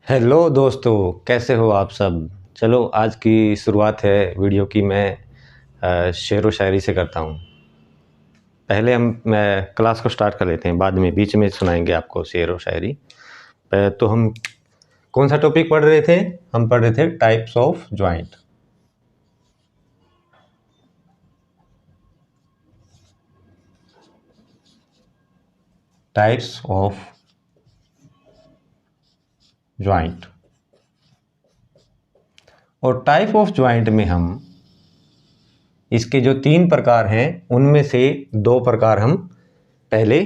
Hello दोस्तों, कैसे हो आप सब। चलो आज की शुरुआत है वीडियो की मैं शेर व शायरी से करता हूँ। पहले हम क्लास को स्टार्ट कर लेते हैं, बाद में बीच में सुनाएंगे आपको शेर व शायरी। तो हम कौन सा टॉपिक पढ़ रहे थे? हम पढ़ रहे थे types of joint. Types of joint. और टाइप ऑफ जॉइंट में हम इसके जो 3 प्रकार हैं उनमें से 2 प्रकार हम पहले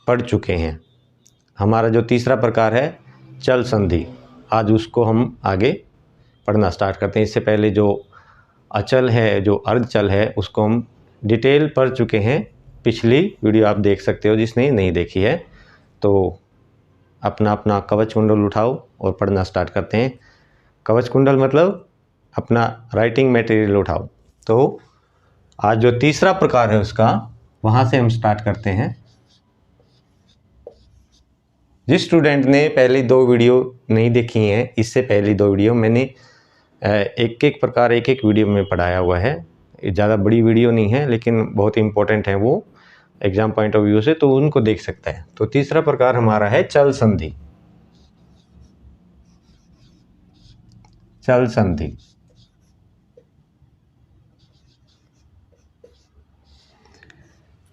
पढ़ चुके हैं। हमारा जो तीसरा प्रकार है चल संधि, आज उसको हम आगे पढ़ना स्टार्ट करते हैं। इससे पहले जो अचल है, जो अर्ध चल है, उसको हम डिटेल पढ़ चुके हैं। पिछली वीडियो आप देख सकते हो जिसने नहीं देखी है। तो अपना अपना कवच कुंडल उठाओ और पढ़ना स्टार्ट करते हैं। कवच कुंडल मतलब अपना राइटिंग मटेरियल उठाओ। तो आज जो तीसरा प्रकार है उसका, वहाँ से हम स्टार्ट करते हैं। जिस स्टूडेंट ने पहली 2 वीडियो नहीं देखी हैं, इससे पहली 2 वीडियो मैंने एक एक प्रकार एक एक वीडियो में पढ़ाया हुआ है। ज़्यादा बड़ी वीडियो नहीं है लेकिन बहुत इंपॉर्टेंट है वो एग्ज़ाम पॉइंट ऑफ व्यू से, तो उनको देख सकता है। तो तीसरा प्रकार हमारा है चल संधि। चल संधि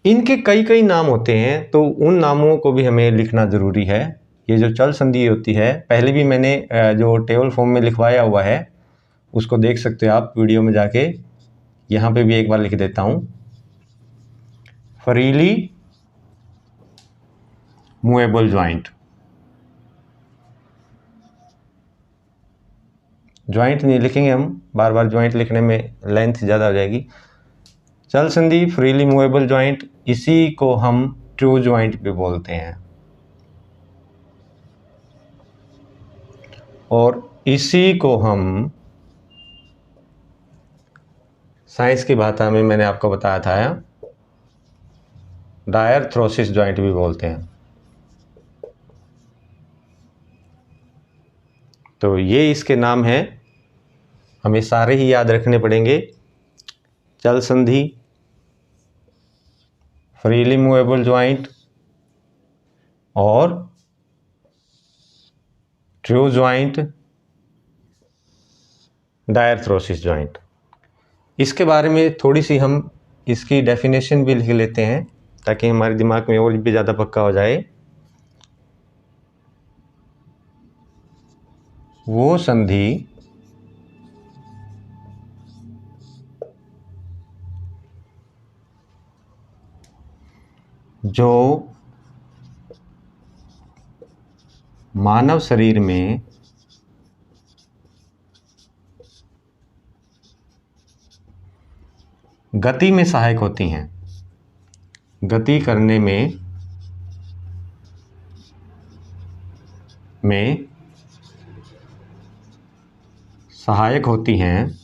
इनके कई कई नाम होते हैं, तो उन नामों को भी हमें लिखना ज़रूरी है। ये जो चल संधि होती है, पहले भी मैंने जो टेबल फॉर्म में लिखवाया हुआ है उसको देख सकते हो आप वीडियो में जाके। यहाँ पे भी एक बार लिख देता हूँ। Freely movable joint. जॉइंट नहीं लिखेंगे हम, बार बार जॉइंट लिखने में लेंथ ज़्यादा हो जाएगी। चल संधि फ्रीली मूवेबल जॉइंट, इसी को हम ट्रू जॉइंट भी बोलते हैं। और इसी को हम साइंस की भाषा में मैंने आपको बताया था डायरथ्रोसिस जॉइंट भी बोलते हैं। तो ये इसके नाम हैं, हमें सारे ही याद रखने पड़ेंगे। चल संधि, फ्रीली मूवेबल जॉइंट और ट्रू जॉइंट, डायरथ्रोसिस जॉइंट। इसके बारे में थोड़ी सी हम इसकी डेफिनेशन भी लिख लेते हैं ताकि हमारे दिमाग में और भी ज़्यादा पक्का हो जाए। वो संधि जो मानव शरीर में गति में सहायक होती हैं, गति करने में सहायक होती हैं,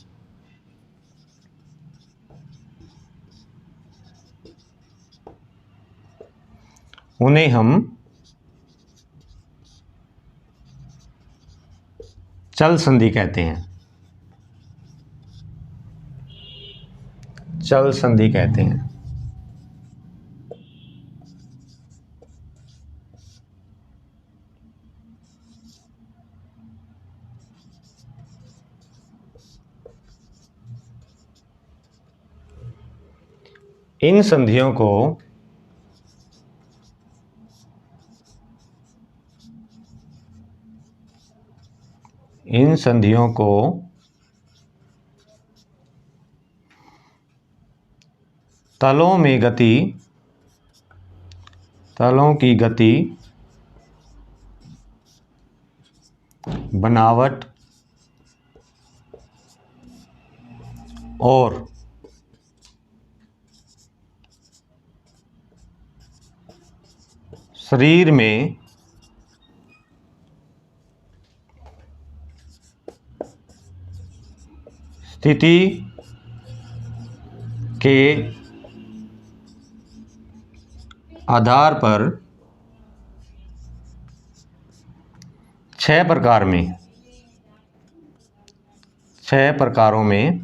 उन्हें हम चल संधि कहते हैं। चल संधि कहते हैं। इन संधियों को तलों की गति, बनावट और शरीर में स्थिति के आधार पर 6 प्रकारों में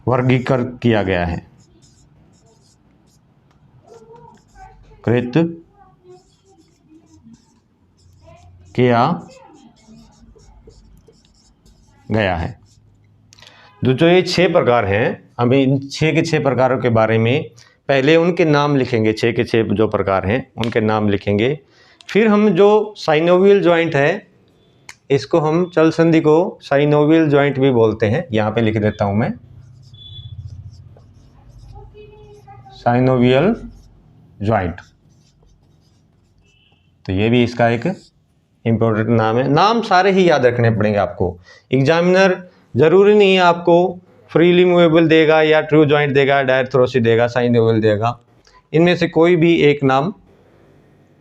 वर्गीकृत किया गया है, कृत किया गया है। जो ये 6 प्रकार हैं, हम इन 6 के 6 प्रकारों के बारे में पहले उनके नाम लिखेंगे। 6 के 6 जो प्रकार हैं उनके नाम लिखेंगे। फिर हम जो साइनोवियल जॉइंट है, इसको हम चल संधि को साइनोवियल जॉइंट भी बोलते हैं। यहाँ पे लिख देता हूँ मैं, साइनोवियल जॉइंट। तो ये भी इसका एक इम्पोर्टेंट नाम है। नाम सारे ही याद रखने पड़ेंगे आपको। एग्जामिनर जरूरी नहीं है आपको फ्रीली मूवेबल देगा या ट्रू जॉइंट देगा, डायथरोसिस देगा, साइनोवियल देगा, इनमें से कोई भी एक नाम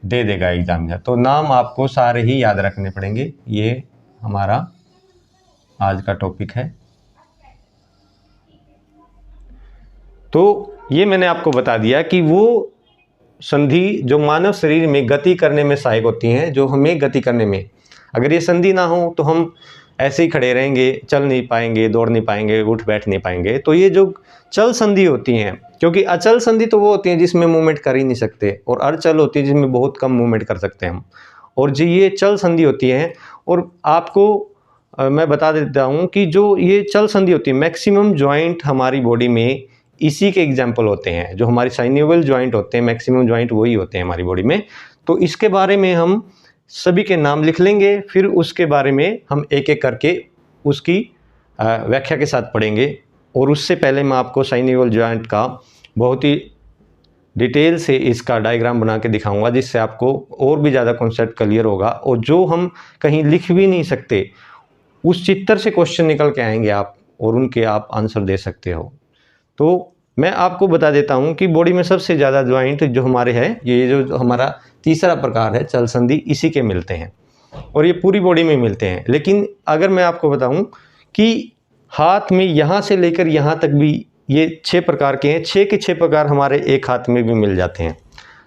दे देगा एग्जामिनर। तो नाम आपको सारे ही याद रखने पड़ेंगे। ये हमारा आज का टॉपिक है। तो ये मैंने आपको बता दिया कि वो संधि जो मानव शरीर में गति करने में सहायक होती हैं, जो हमें गति करने में, अगर ये संधि ना हो तो हम ऐसे ही खड़े रहेंगे, चल नहीं पाएंगे, दौड़ नहीं पाएंगे, उठ बैठ नहीं पाएंगे। तो ये जो चल संधि होती हैं, क्योंकि अचल संधि तो वो होती हैं जिसमें मूवमेंट कर ही नहीं सकते, और अचल होती है जिसमें बहुत कम मूवमेंट कर सकते हैं हम, और जो ये चल संधि होती हैं। और आपको मैं बता देता हूँ कि जो ये चल संधि होती है, मैक्सिमम जॉइंट हमारी बॉडी में इसी के एग्जाम्पल होते हैं। जो हमारी साइनोवियल जॉइंट होते हैं, मैक्सिमम जॉइंट वही होते हैं हमारी बॉडी में। तो इसके बारे में हम सभी के नाम लिख लेंगे, फिर उसके बारे में हम एक एक करके उसकी व्याख्या के साथ पढ़ेंगे। और उससे पहले मैं आपको साइनोवियल जॉइंट का बहुत ही डिटेल से इसका डायग्राम बना के दिखाऊंगा, जिससे आपको और भी ज़्यादा कॉन्सेप्ट क्लियर होगा। और जो हम कहीं लिख भी नहीं सकते, उस चित्र से क्वेश्चन निकल के आएंगे आप, और उनके आप आंसर दे सकते हो। तो मैं आपको बता देता हूं कि बॉडी में सबसे ज़्यादा जॉइंट जो हमारे हैं, ये जो हमारा तीसरा प्रकार है चल संधि, इसी के मिलते हैं, और ये पूरी बॉडी में मिलते हैं। लेकिन अगर मैं आपको बताऊं कि हाथ में यहाँ से लेकर यहाँ तक भी ये 6 प्रकार के हैं। 6 के 6 प्रकार हमारे एक हाथ में भी मिल जाते हैं।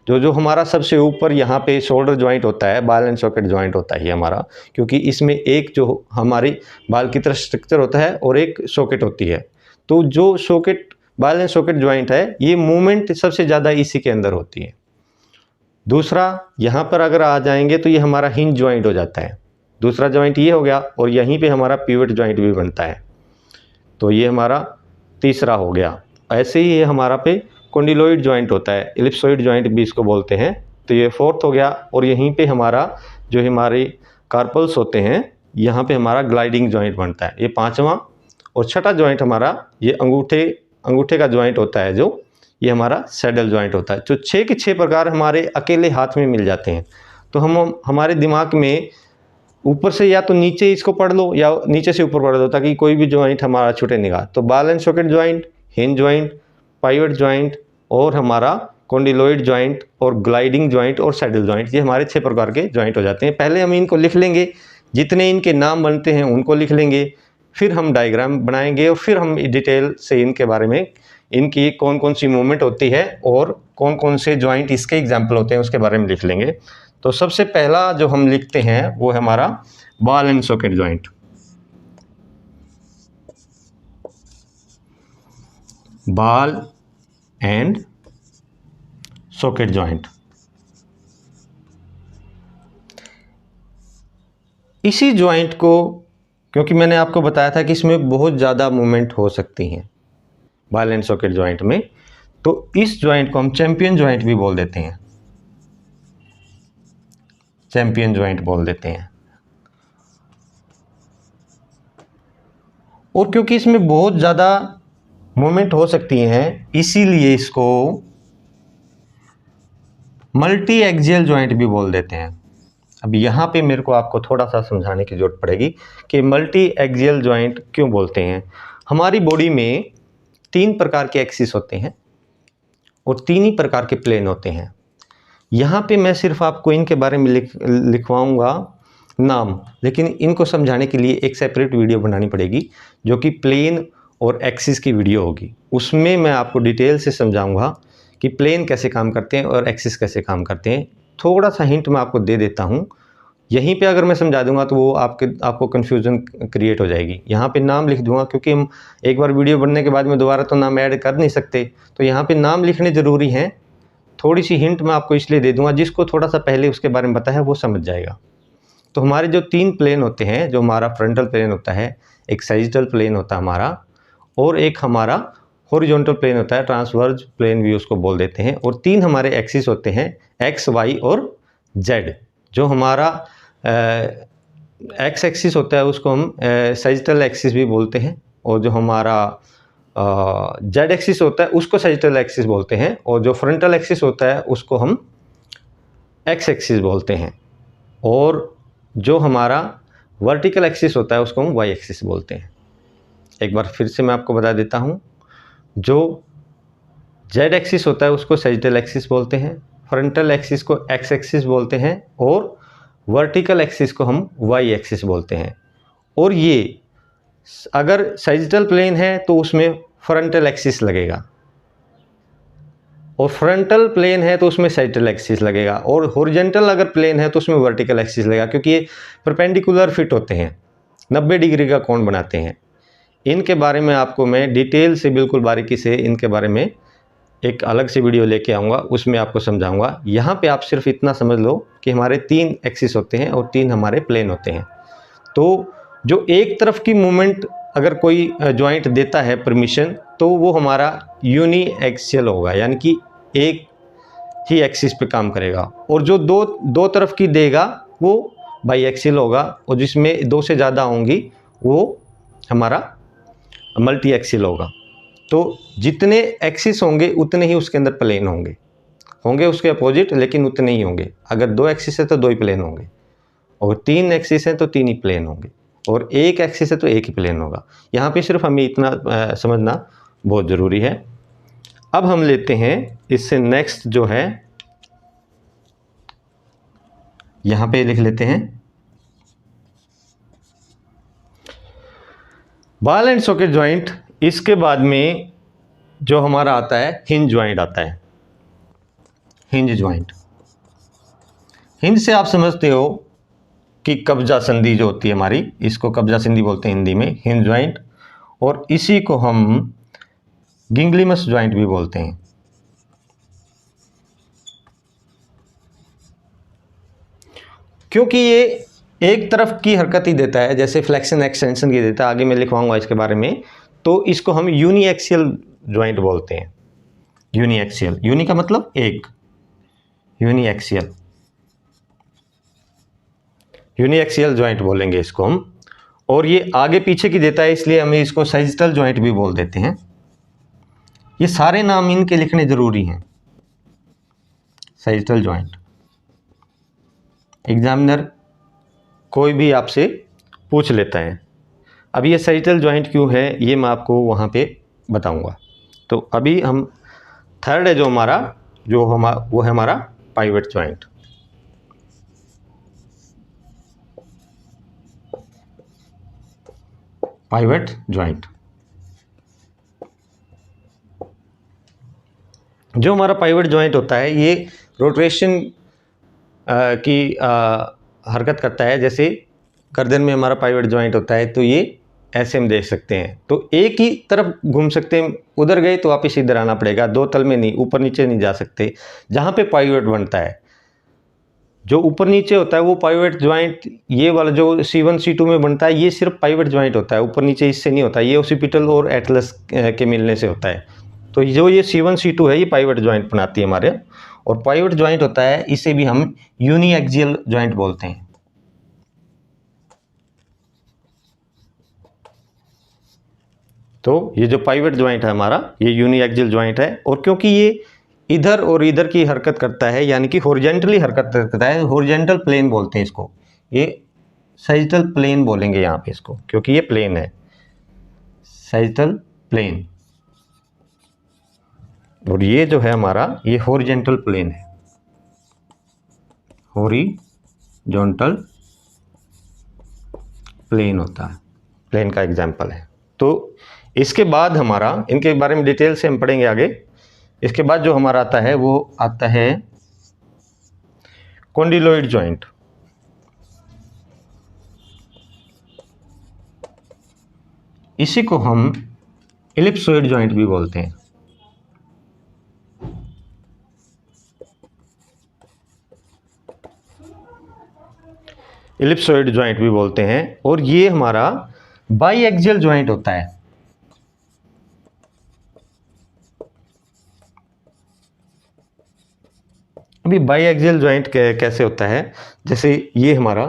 जो हमारा सबसे ऊपर यहाँ पे शोल्डर जॉइंट होता है, बाल एंड सॉकेट जॉइंट होता है ये हमारा, क्योंकि इसमें एक जो हमारी बाल की तरह स्ट्रक्चर होता है और एक सॉकेट होती है। तो जो सॉकेट, बाल एंड सॉकेट जॉइंट है, ये मूवमेंट सबसे ज़्यादा इसी के अंदर होती है। दूसरा यहाँ पर अगर आ जाएंगे तो ये हमारा हिंज जॉइंट हो जाता है। दूसरा जॉइंट ये हो गया, और यहीं पे हमारा पिवट जॉइंट भी बनता है। तो ये हमारा तीसरा हो गया। ऐसे ही ये हमारा पे कॉन्डिलोइड जॉइंट होता है, एलिप्सोइड जॉइंट भी इसको बोलते हैं। तो ये फोर्थ हो गया। और यहीं पे हमारा जो हमारे कार्पल्स होते हैं, यहाँ पे हमारा ग्लाइडिंग जॉइंट बनता है, ये 5वां। और छठा जॉइंट हमारा ये अंगूठे का जॉइंट होता है, जो ये हमारा सैडल जॉइंट होता है। जो 6 के 6 प्रकार हमारे अकेले हाथ में मिल जाते हैं। तो हम हमारे दिमाग में ऊपर से या तो नीचे इसको पढ़ लो या नीचे से ऊपर पढ़ लो, ताकि कोई भी जॉइंट हमारा छूटे निगाह। तो बाल and socket joint, hinge joint, pivot joint, और हमारा कॉन्डिलोइड जॉइंट, और ग्लाइडिंग जॉइंट, और सैडल जॉइंट, ये हमारे 6 प्रकार के जॉइंट हो जाते हैं। पहले हम इनको लिख लेंगे, जितने इनके नाम बनते हैं उनको लिख लेंगे, फिर हम डायग्राम बनाएंगे, और फिर हम डिटेल से इनके बारे में, इनकी कौन कौन सी मूवमेंट होती है और कौन कौन से जॉइंट इसके एग्जाम्पल होते हैं उसके बारे में लिख लेंगे। तो सबसे पहला जो हम लिखते हैं वो है हमारा ball and socket joint. Ball and socket joint. इसी जॉइंट को, क्योंकि मैंने आपको बताया था कि इसमें बहुत ज़्यादा मूवमेंट हो सकती हैं बॉल एंड सॉकेट जॉइंट में, तो इस जॉइंट को हम चैंपियन जॉइंट भी बोल देते हैं, चैंपियन जॉइंट बोल देते हैं। और क्योंकि इसमें बहुत ज़्यादा मूवमेंट हो सकती हैं, इसीलिए इसको मल्टी एक्सियल जॉइंट भी बोल देते हैं। अब यहाँ पे मेरे को आपको थोड़ा सा समझाने की जरूरत पड़ेगी कि मल्टी एक्सियल जॉइंट क्यों बोलते हैं। हमारी बॉडी में 3 प्रकार के एक्सिस होते हैं और 3 ही प्रकार के प्लेन होते हैं। यहाँ पे मैं सिर्फ आपको इनके बारे में लिखवाऊंगा नाम, लेकिन इनको समझाने के लिए एक सेपरेट वीडियो बनानी पड़ेगी, जो कि प्लेन और एक्सिस की वीडियो होगी। उसमें मैं आपको डिटेल से समझाऊंगा कि प्लेन कैसे काम करते हैं और एक्सिस कैसे काम करते हैं। थोड़ा सा हिंट मैं आपको दे देता हूँ, यहीं पे अगर मैं समझा दूंगा तो वो आपको कन्फ्यूज़न क्रिएट हो जाएगी। यहाँ पे नाम लिख दूंगा, क्योंकि हम एक बार वीडियो बनने के बाद में दोबारा तो नाम ऐड कर नहीं सकते, तो यहाँ पे नाम लिखने ज़रूरी हैं। थोड़ी सी हिंट मैं आपको इसलिए दे दूंगा, जिसको थोड़ा सा पहले उसके बारे में पता है वो समझ जाएगा। तो हमारे जो 3 प्लेन होते हैं, जो हमारा फ्रंटल प्लेन होता है, एक सैजिटल प्लेन होता है हमारा, और एक हमारा हॉरिजॉन्टल प्लेन होता है, ट्रांसवर्स प्लेन भी उसको बोल देते हैं, और 3 हमारे एक्सिस होते हैं, एक्स, वाई और जेड। जो हमारा एक्स एक्सिस होता है उसको हम सैजिटल एक्सिस भी बोलते हैं, और जो हमारा जेड एक्सिस होता है उसको सैजिटल एक्सिस बोलते हैं, और जो फ्रंटल एक्सिस होता है उसको हम एक्स एक्सिस बोलते हैं, और जो हमारा वर्टिकल एक्सिस होता है उसको हम वाई एक्सिस बोलते हैं। एक बार फिर से मैं आपको बता देता हूँ, जो जेड एक्सिस होता है उसको सैजिटल एक्सिस बोलते हैं, फ्रंटल एक्सिस को एक्स एक्सिस बोलते हैं, और वर्टिकल एक्सिस को हम वाई एक्सिस बोलते हैं। और ये अगर सैजिटल प्लेन है तो उसमें फ्रंटल एक्सिस लगेगा, और फ्रंटल प्लेन है तो उसमें सैजिटल एक्सिस लगेगा, और हॉरिजॉन्टल अगर प्लेन है तो उसमें वर्टिकल एक्सिस लगेगा, क्योंकि ये परपेंडिकुलर फिट होते हैं, 90 डिग्री का कोण बनाते हैं। इनके बारे में आपको मैं डिटेल से, बिल्कुल बारीकी से इनके बारे में एक अलग से वीडियो लेके आऊँगा, उसमें आपको समझाऊँगा। यहाँ पे आप सिर्फ इतना समझ लो कि हमारे 3 एक्सिस होते हैं और 3 हमारे प्लेन होते हैं। तो जो एक तरफ की मूवमेंट अगर कोई जॉइंट देता है परमिशन, तो वो हमारा यूनी एक्सियल होगा, यानी कि एक ही एक्सिस पे काम करेगा, और जो दो तरफ की देगा वो बाई एक्सियल होगा, और जिसमें 2 से ज़्यादा होंगी वो हमारा मल्टी एक्सियल होगा। तो जितने एक्सिस होंगे उतने ही उसके अंदर प्लेन होंगे उसके अपोजिट, लेकिन उतने ही होंगे। अगर 2 एक्सिस है तो 2 ही प्लेन होंगे, और 3 एक्सिस है तो 3 ही प्लेन होंगे, और 1 एक्सिस है तो 1 ही प्लेन होगा। यहाँ पे सिर्फ हमें इतना समझना बहुत ज़रूरी है। अब हम लेते हैं इससे नेक्स्ट जो है, यहाँ पे लिख लेते हैं बॉल एंड सॉकेट जॉइंट। इसके बाद में जो हमारा आता है हिंज जॉइंट आता है, हिंज जॉइंट। हिंज से आप समझते हो कि कब्जा संधि जो होती है हमारी, इसको कब्जा संधि बोलते हैं हिंदी में, हिंज जॉइंट, और इसी को हम गिंगलिमस जॉइंट भी बोलते हैं। क्योंकि ये एक तरफ की हरकत ही देता है, जैसे फ्लेक्शन एक्सटेंशन की देता है, आगे मैं लिखवाऊंगा इसके बारे में। तो इसको हम यूनी एक्सियल जॉइंट बोलते हैं। यूनी एक्सियल, यूनी का मतलब एक, uniaxial, uniaxial joint बोलेंगे इसको हम। और ये आगे पीछे की देता है, इसलिए हम इसको सैजिटल जॉइंट भी बोल देते हैं। ये सारे नाम इनके लिखने जरूरी हैं। सैजिटल जॉइंट, एग्जामिनर कोई भी आपसे पूछ लेता है। अब ये सैजिटल जॉइंट क्यों है ये मैं आपको वहाँ पे बताऊँगा। तो अभी हम थर्ड है जो हमारा, वो है हमारा पाइवट जॉइंट। पाइवट जॉइंट, जो हमारा पाइवट जॉइंट होता है ये रोटेशन की हरकत करता है। जैसे गर्दन में हमारा पाइवट जॉइंट होता है, तो ये ऐसे हम देख सकते हैं, तो एक ही तरफ घूम सकते हैं, उधर गए तो वापस इधर आना पड़ेगा, 2 तल में नहीं, ऊपर नीचे नहीं जा सकते। जहाँ पे पाइवट बनता है, जो ऊपर नीचे होता है वो पाइवट जॉइंट, ये वाला जो C1 C2 में बनता है ये सिर्फ पाइवट जॉइंट होता है, ऊपर नीचे इससे नहीं होता, ये ओसिपिटल और एटलस के मिलने से होता है। तो जो ये C1 C2 है ये पाइवट जॉइंट बनाती है हमारे, और पाइवट जॉइंट होता है इसे भी हम यूनी एक्सियल जॉइंट बोलते हैं। तो ये जो पाइवट जॉइंट है हमारा ये यूनी एक्सियल जॉइंट है, और क्योंकि ये इधर और इधर की हरकत करता है, यानी कि हॉरिजॉन्टली हरकत करता है, हॉरिजॉन्टल प्लेन बोलते हैं इसको, ये सैजिटल प्लेन बोलेंगे यहाँ पे इसको, क्योंकि ये प्लेन है, सैजिटल प्लेन। और ये जो है हमारा ये हॉरिजॉन्टल प्लेन है, हॉरिजॉन्टल प्लेन होता है, प्लेन का एग्जाम्पल है। तो इसके बाद हमारा, इनके बारे में डिटेल से हम पढ़ेंगे आगे। इसके बाद जो हमारा आता है वो आता है कॉन्डिलोइड जॉइंट। इसी को हम इलिप्सोइड जॉइंट भी बोलते हैं। इलिप्सोइड जॉइंट भी बोलते हैं, और ये हमारा बाई एक्सियल जॉइंट होता है। अभी बाई एक्सियल जॉइंट कैसे होता है, जैसे ये हमारा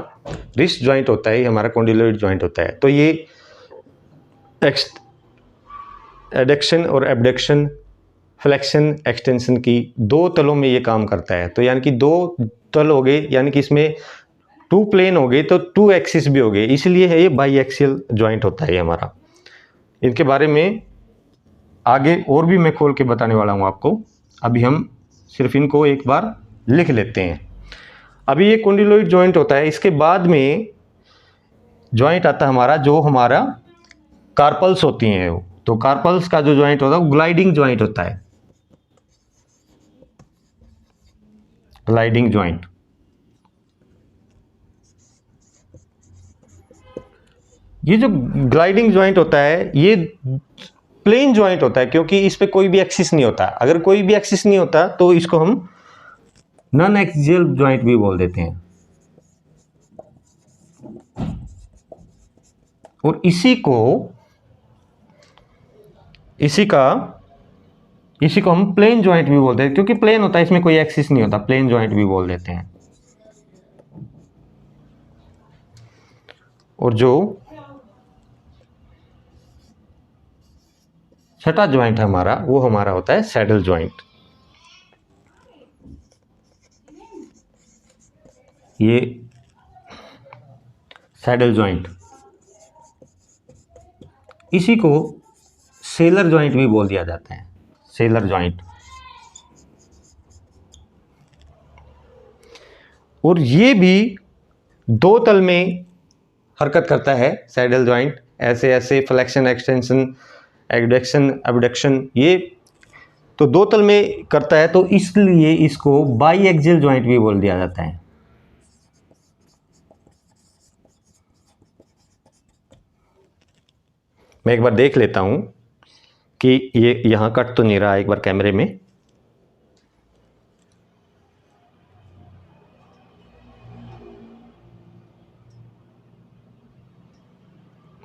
रिस्ट जॉइंट होता है, ये हमारा कॉन्डिलोइड जॉइंट होता है। तो ये एडक्शन और एबडक्शन, फ्लेक्शन, एक्सटेंशन की दो तलों में ये काम करता है। तो यानी कि दो तल हो गए, यानी कि इसमें टू प्लेन हो गए तो टू एक्सिस भी हो गए, इसलिए है ये बाई एक्सियल जॉइंट होता है ये हमारा। इनके बारे में आगे और भी मैं खोल के बताने वाला हूँ आपको। अभी हम सिर्फ इनको एक बार लिख लेते हैं। अभी ये कॉन्डिलोइड जॉइंट होता है। इसके बाद में जॉइंट आता है हमारा, जो हमारा कार्पल्स होती हैं। तो कार्पल्स का जो जॉइंट होता है वो ग्लाइडिंग जॉइंट होता है, ग्लाइडिंग जॉइंट। ये जो ग्लाइडिंग जॉइंट होता है ये प्लेन जॉइंट होता है, क्योंकि इस पे कोई भी एक्सिस नहीं होता। अगर कोई भी एक्सिस नहीं होता तो इसको हम नॉन एक्सियल जॉइंट भी बोल देते हैं। और इसी को हम प्लेन जॉइंट भी बोलते हैं, क्योंकि प्लेन होता है, इसमें कोई एक्सिस नहीं होता, प्लेन जॉइंट भी बोल देते हैं। और जो छठा जॉइंट है हमारा, वो हमारा होता है सैडल जॉइंट। ये सैडल जॉइंट, इसी को सेलर जॉइंट भी बोल दिया जाता है, सेलर जॉइंट। और ये भी दो तल में हरकत करता है सैडल जॉइंट, ऐसे ऐसे फ्लेक्शन, एक्सटेंशन, एडक्शन, एबडक्शन, ये तो दो तल में करता है, तो इसलिए इसको बाई एक्सियल जॉइंट भी बोल दिया जाता है। मैं एक बार देख लेता हूं कि ये यहां कट तो नहीं रहा, एक बार कैमरे में।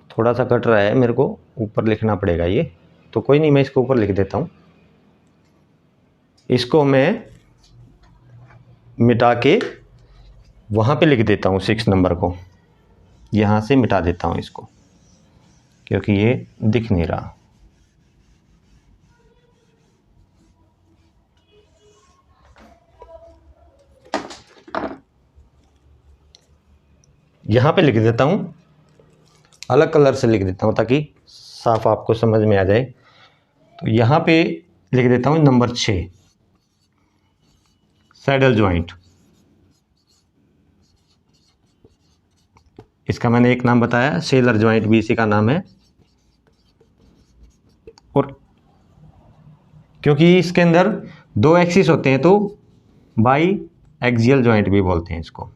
थोड़ा सा कट रहा है, मेरे को ऊपर लिखना पड़ेगा ये, तो कोई नहीं, मैं इसको ऊपर लिख देता हूँ। इसको मैं मिटा के वहाँ पे लिख देता हूँ 6 नंबर को, यहाँ से मिटा देता हूँ इसको, क्योंकि ये दिख नहीं रहा। यहाँ पे लिख देता हूँ, अलग कलर से लिख देता हूँ ताकि साफ आपको समझ में आ जाए। तो यहाँ पे लिख देता हूँ नंबर 6, सैडल जॉइंट। इसका मैंने एक नाम बताया, सेलर जॉइंट भी इसी का नाम है। और क्योंकि इसके अंदर दो एक्सिस होते हैं तो बाई एक्सियल जॉइंट भी बोलते हैं इसको।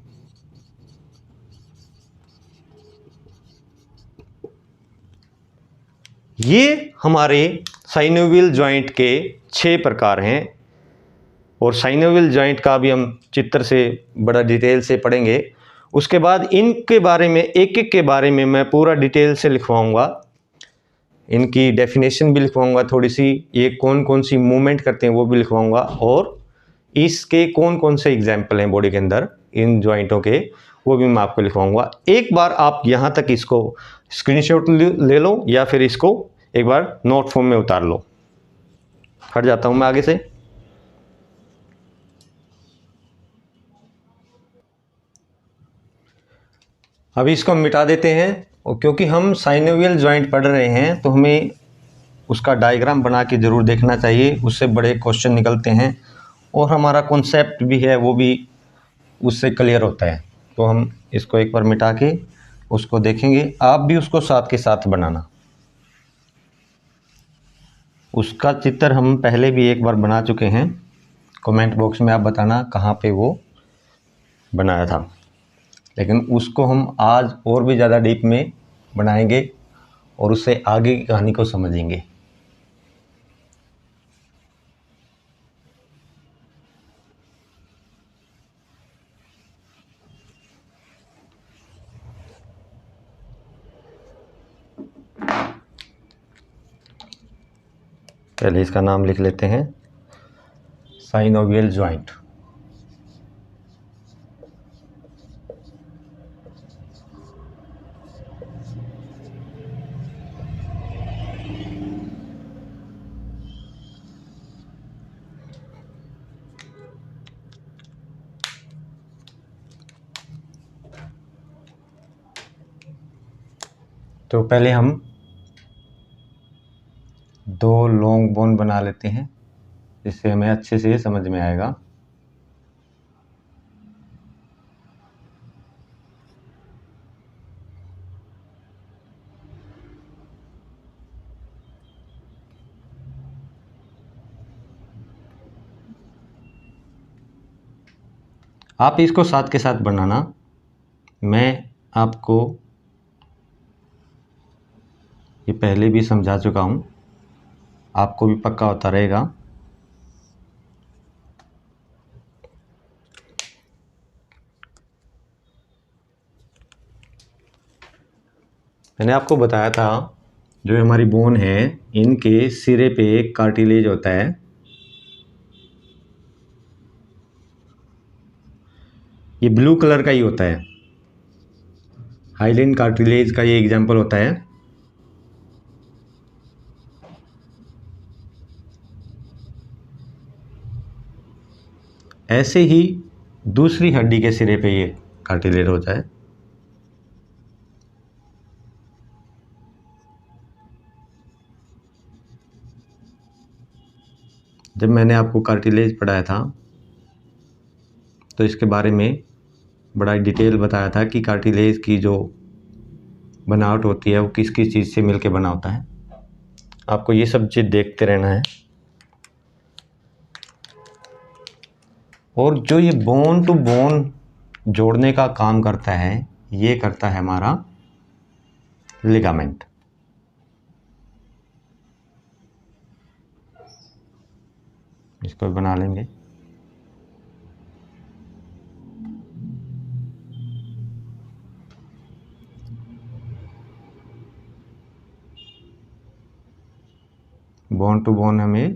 ये हमारे साइनोवियल जॉइंट के 6 प्रकार हैं, और साइनोवियल जॉइंट का भी हम चित्र से बड़ा डिटेल से पढ़ेंगे। उसके बाद इनके बारे में, एक एक के बारे में मैं पूरा डिटेल से लिखवाऊंगा, इनकी डेफिनेशन भी लिखवाऊंगा थोड़ी सी, ये कौन कौन सी मूवमेंट करते हैं वो भी लिखवाऊंगा, और इसके कौन कौन से एग्जाम्पल हैं बॉडी के अंदर इन जॉइंटों के, वो भी मैं आपको लिखवाऊंगा। एक बार आप यहाँ तक इसको स्क्रीनशॉट ले लो, या फिर इसको एक बार नोट फॉर्म में उतार लो। हट जाता हूँ मैं आगे से। अभी इसको मिटा देते हैं, और क्योंकि हम साइनोवियल जॉइंट पढ़ रहे हैं तो हमें उसका डायग्राम बना के ज़रूर देखना चाहिए, उससे बड़े क्वेश्चन निकलते हैं, और हमारा कॉन्सेप्ट भी है वो भी उससे क्लियर होता है। तो हम इसको एक बार मिटा के उसको देखेंगे, आप भी उसको साथ के साथ बनाना। उसका चित्र हम पहले भी एक बार बना चुके हैं। कमेंट बॉक्स में आप बताना कहाँ पे वो बनाया था, लेकिन उसको हम आज और भी ज़्यादा डीप में बनाएंगे और उससे आगे की कहानी को समझेंगे। पहले इसका नाम लिख लेते हैं, साइनोवियल जॉइंट। तो पहले हम दो लॉन्ग बोन बना लेते हैं, जिससे हमें अच्छे से समझ में आएगा। आप इसको साथ के साथ बनाना, मैं आपको ये पहले भी समझा चुका हूँ, आपको भी पक्का होता रहेगा। मैंने आपको बताया था जो हमारी बोन है, इनके सिरे पे एक कार्टिलेज होता है। ये ब्लू कलर का ही होता है, हाइलिन कार्टिलेज का ये एग्जाम्पल होता है। ऐसे ही दूसरी हड्डी के सिरे पे ये कार्टिलेज होता है। जब मैंने आपको कार्टिलेज पढ़ाया था तो इसके बारे में बड़ा डिटेल बताया था कि कार्टिलेज की जो बनावट होती है वो किस किस चीज़ से मिलके बना होता है। आपको ये सब चीज़ देखते रहना है। और जो ये बोन टू बोन जोड़ने का काम करता है, ये करता है हमारा लिगामेंट। इसको बना लेंगे। बोन टू बोन हमें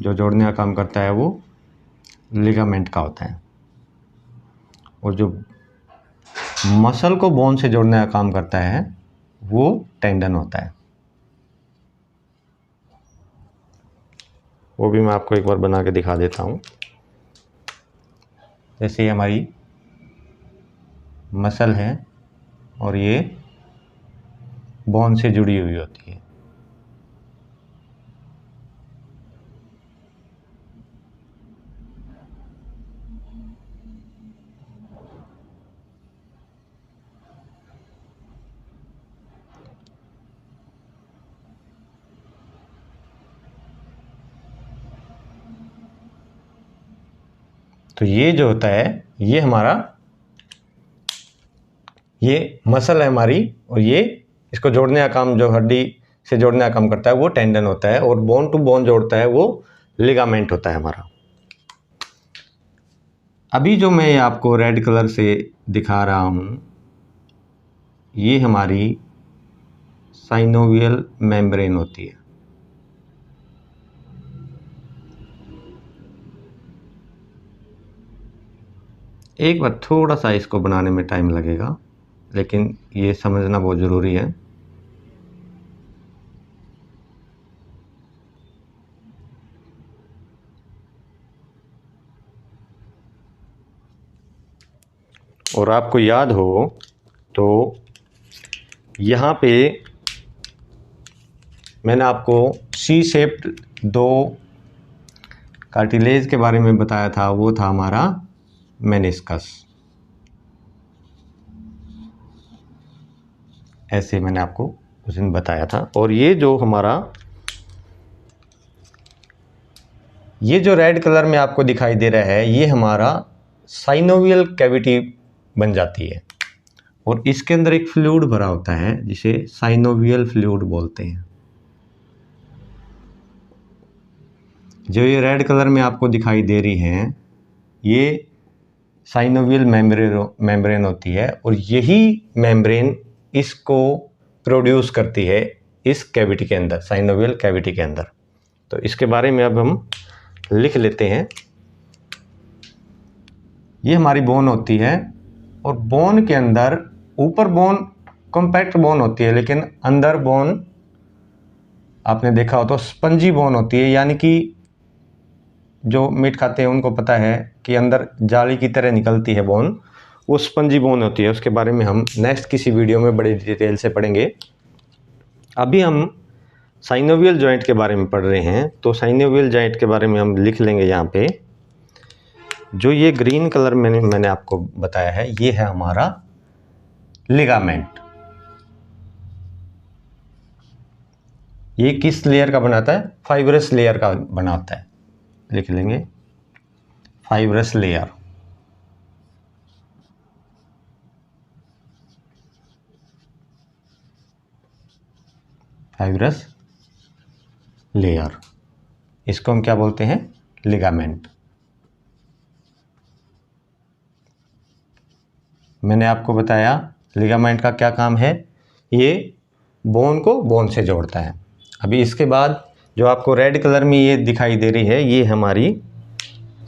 जो जोड़ने का काम करता है वो लिगामेंट का होता है, और जो मसल को बोन से जोड़ने का काम करता है वो टेंडन होता है। वो भी मैं आपको एक बार बना के दिखा देता हूँ। जैसे हमारी मसल है और ये बोन से जुड़ी हुई होती है। तो ये जो होता है ये हमारा, ये मसल है हमारी, और ये इसको जोड़ने का काम, जो हड्डी से जोड़ने का काम करता है वो टेंडन होता है, और बोन टू बोन जोड़ता है वो लिगामेंट होता है हमारा। अभी जो मैं आपको रेड कलर से दिखा रहा हूँ ये हमारी साइनोवियल मेम्ब्रेन होती है। एक बार थोड़ा सा इसको बनाने में टाइम लगेगा, लेकिन ये समझना बहुत ज़रूरी है। और आपको याद हो तो यहाँ पे मैंने आपको सी शेप्ड दो कार्टिलेज के बारे में बताया था, वो था हमारा मेनिस्कस। ऐसे मैंने आपको उस दिन बताया था। और ये जो हमारा ये जो रेड कलर में आपको दिखाई दे रहा है ये हमारा साइनोवियल कैविटी बन जाती है और इसके अंदर एक फ्लूइड भरा होता है जिसे साइनोवियल फ्लूइड बोलते हैं। जो ये रेड कलर में आपको दिखाई दे रही हैं ये साइनोवियल मेम्ब्रेन होती है और यही मेम्ब्रेन इसको प्रोड्यूस करती है इस कैविटी के अंदर, साइनोवियल कैविटी के अंदर। तो इसके बारे में अब हम लिख लेते हैं। ये हमारी बोन होती है और बोन के अंदर ऊपर बोन कॉम्पैक्ट बोन होती है लेकिन अंदर बोन आपने देखा हो तो स्पंजी बोन होती है, यानी कि जो मीट खाते हैं उनको पता है कि अंदर जाली की तरह निकलती है बोन, वो स्पंजी बोन होती है। उसके बारे में हम नेक्स्ट किसी वीडियो में बड़े डिटेल से पढ़ेंगे। अभी हम साइनोवियल जॉइंट के बारे में पढ़ रहे हैं, तो साइनोवियल जॉइंट के बारे में हम लिख लेंगे यहाँ पे। जो ये ग्रीन कलर मैंने आपको बताया है ये है हमारा लिगामेंट। ये किस लेयर का बनाता है? फाइब्रस लेयर का बनाता है। लिख लेंगे फाइब्रस लेयर। फाइब्रस लेयर, इसको हम क्या बोलते हैं? लिगामेंट। मैंने आपको बताया लिगामेंट का क्या काम है, ये बोन को बोन से जोड़ता है। अभी इसके बाद जो आपको रेड कलर में ये दिखाई दे रही है ये हमारी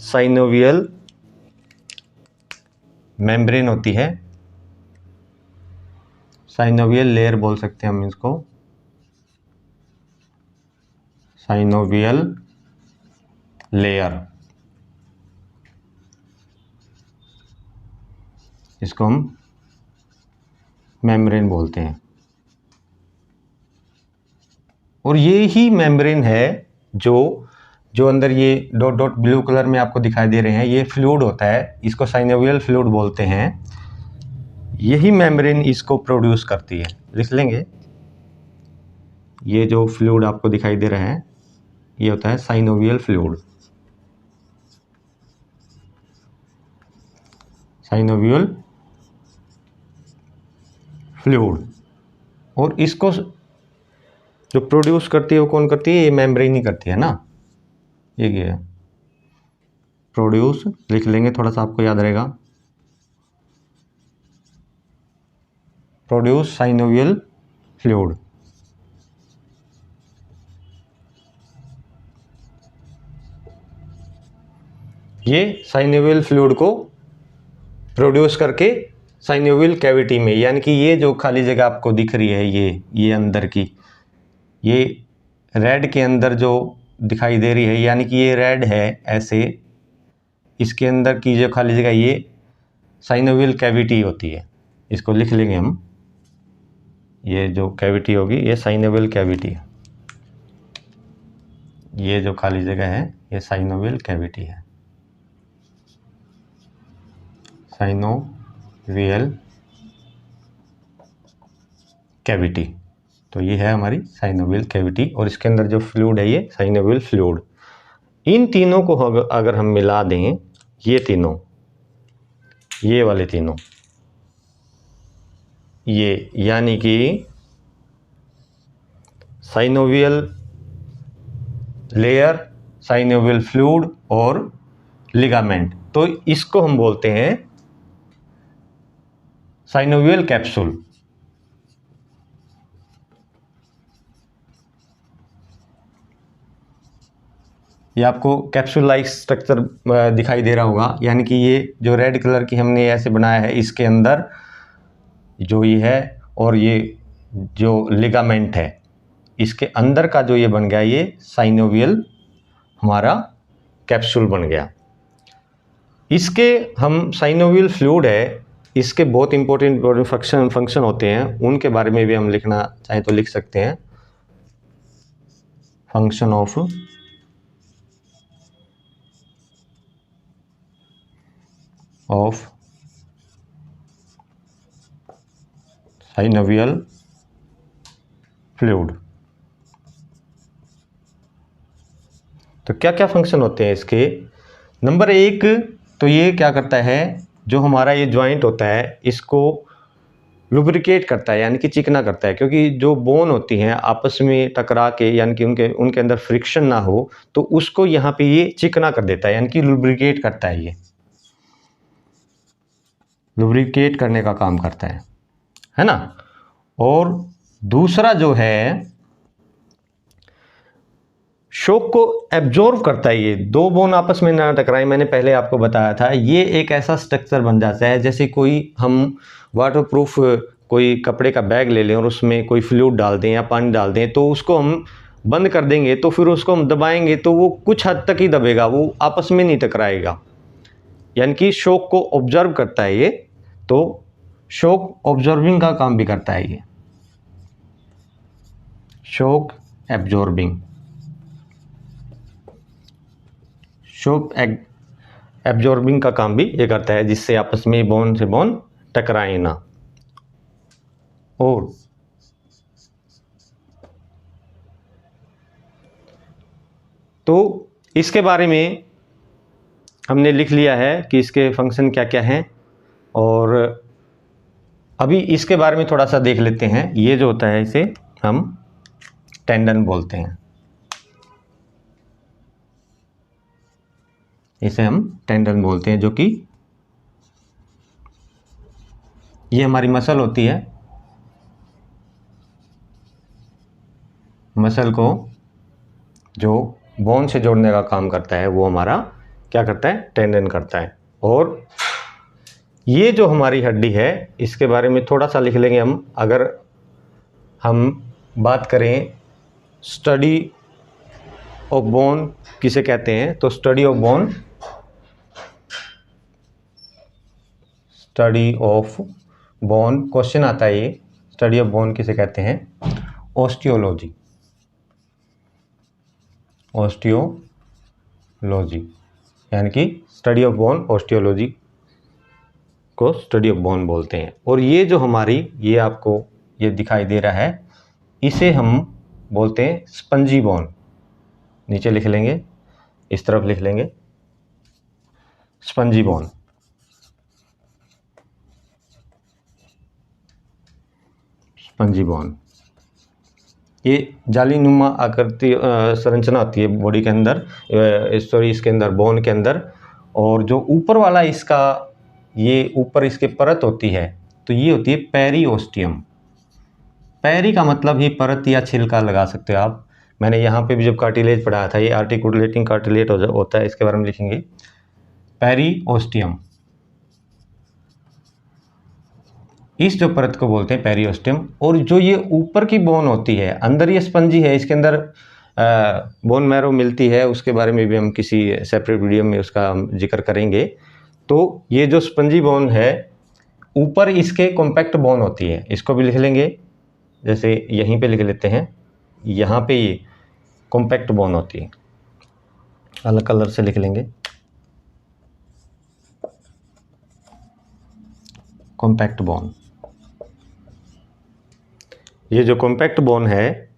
साइनोवियल मेम्ब्रेन होती है, साइनोवियल लेयर बोल सकते हैं हम इसको, साइनोवियल लेयर, इसको हम मेम्ब्रेन बोलते हैं। और ये ही मेम्ब्रेन है जो अंदर ये डॉट डॉट ब्लू कलर में आपको दिखाई दे रहे हैं, ये फ्लूइड होता है, इसको साइनोवियल फ्लूइड बोलते हैं। यही मेम्ब्रेन इसको प्रोड्यूस करती है। लिख लेंगे ये जो फ्लूइड आपको दिखाई दे रहा है ये होता है साइनोवियल फ्लूइड, साइनोवियल फ्लूइड। और इसको जो प्रोड्यूस करती है वो कौन करती है? ये मेम्ब्रेन ही करती है ना। ये क्या है? प्रोड्यूस लिख लेंगे, थोड़ा सा आपको याद रहेगा। Produce synovial fluid. ये साइनोवियल फ्लूइड को प्रोड्यूस करके साइनोवियल कैविटी में, यानी कि ये जो खाली जगह आपको दिख रही है ये अंदर की, ये रेड के अंदर जो दिखाई दे रही है, यानी कि ये रेड है ऐसे, इसके अंदर की जो खाली जगह ये साइनोवियल कैविटी होती है। इसको लिख लेंगे हम, ये जो कैविटी होगी ये साइनोवियल कैविटी है। ये जो खाली जगह है ये साइनोवियल कैविटी है, साइनोवियल कैविटी। तो ये है हमारी साइनोवियल कैविटी और इसके अंदर जो फ्लूइड है ये साइनोवियल फ्लूइड। इन तीनों को अगर हम मिला दें, ये तीनों, ये वाले तीनों, ये यानी कि साइनोवियल लेयर, साइनोवियल फ्लूइड और लिगामेंट, तो इसको हम बोलते हैं साइनोवियल कैप्सूल। ये आपको कैप्सूल लाइक स्ट्रक्चर दिखाई दे रहा होगा, यानी कि ये जो रेड कलर की हमने ऐसे बनाया है इसके अंदर जो ये है और ये जो लिगामेंट है इसके अंदर का जो ये बन गया ये साइनोवियल हमारा कैप्सूल बन गया। इसके हम साइनोवियल फ्लूइड है, इसके बहुत इंपॉर्टेंट फंक्शन होते हैं, उनके बारे में भी हम लिखना चाहें तो लिख सकते हैं। Function of synovial fluid. तो क्या क्या फंक्शन होते हैं इसके। नंबर 1 तो ये क्या करता है, जो हमारा ये जॉइंट होता है इसको लुब्रिकेट करता है, यानी कि चिकना करता है, क्योंकि जो बोन होती हैं आपस में टकरा के यानी कि उनके अंदर फ्रिक्शन ना हो, तो उसको यहाँ पे ये चिकना कर देता है, यानी कि लुब्रिकेट करता है, ये लुब्रिकेट करने का काम करता है ना। और दूसरा जो है शॉक को एब्जॉर्ब करता है, ये दो बोन आपस में ना टकराए, मैंने पहले आपको बताया था। ये एक ऐसा स्ट्रक्चर बन जाता है जैसे कोई हम वाटरप्रूफ कोई कपड़े का बैग ले लें और उसमें कोई फ्लूइड डाल दें या पानी डाल दें, तो उसको हम बंद कर देंगे तो फिर उसको हम दबाएंगे तो वो कुछ हद तक ही दबेगा, वो आपस में नहीं टकराएगा, यानी कि शॉक को ऑब्जर्व करता है ये। तो शॉक ऑब्जर्विंग का काम भी करता है ये, शॉक एब्जॉर्बिंग, शॉक एब्जॉर्बिंग का काम भी ये करता है, जिससे आपस में बोन से बोन टकराए ना। और तो इसके बारे में हमने लिख लिया है कि इसके फंक्शन क्या क्या हैं, और अभी इसके बारे में थोड़ा सा देख लेते हैं। ये जो होता है इसे हम टेंडन बोलते हैं, इसे हम टेंडन बोलते हैं, जो कि ये हमारी मसल होती है, मसल को जो बोन से जोड़ने का काम करता है वो हमारा क्या करता है, टेंडन करता है। और ये जो हमारी हड्डी है इसके बारे में थोड़ा सा लिख लेंगे हम। अगर हम बात करें स्टडी ऑफ बोन किसे कहते हैं, तो study of bone, study of bone question आता है ये, स्टडी ऑफ बोन किसे कहते हैं, ऑस्टियोलॉजी, ऑस्टियोलॉजी, यानी कि स्टडी ऑफ बोन, ऑस्टियोलॉजी को स्टडी ऑफ बोन बोलते हैं। और ये जो हमारी ये आपको ये दिखाई दे रहा है इसे हम बोलते हैं स्पंजी बोन, नीचे लिख लेंगे, इस तरफ लिख लेंगे स्पंजी बोन। स्पंजी बोन ये जालीनुमा आकृति संरचना होती है बॉडी के अंदर, सॉरी इसके अंदर, बोन के अंदर। और जो ऊपर वाला इसका ये ऊपर इसके परत होती है तो ये होती है पेरिओस्टियम। पेरी का मतलब ही परत या छिलका लगा सकते हो आप। मैंने यहाँ पे भी जब कार्टिलेज पढ़ाया था, ये आर्टिकुलेटिंग कार्टिलेज होता है, इसके बारे में लिखेंगे पेरिओस्टियम। इस जो परत को बोलते हैं पेरिओस्टियम। और जो ये ऊपर की बोन होती है, अंदर ये स्पंजी है, इसके अंदर बोन मैरो मिलती है, उसके बारे में भी हम किसी सेपरेट वीडियो में उसका जिक्र करेंगे। तो ये जो स्पंजी बोन है, ऊपर इसके कॉम्पैक्ट बोन होती है, इसको भी लिख लेंगे, जैसे यहीं पे लिख लेते हैं, यहाँ पे ये कॉम्पैक्ट बोन होती है, अलग कलर से लिख लेंगे, कॉम्पैक्ट बोन। ये जो कॉम्पैक्ट बोन है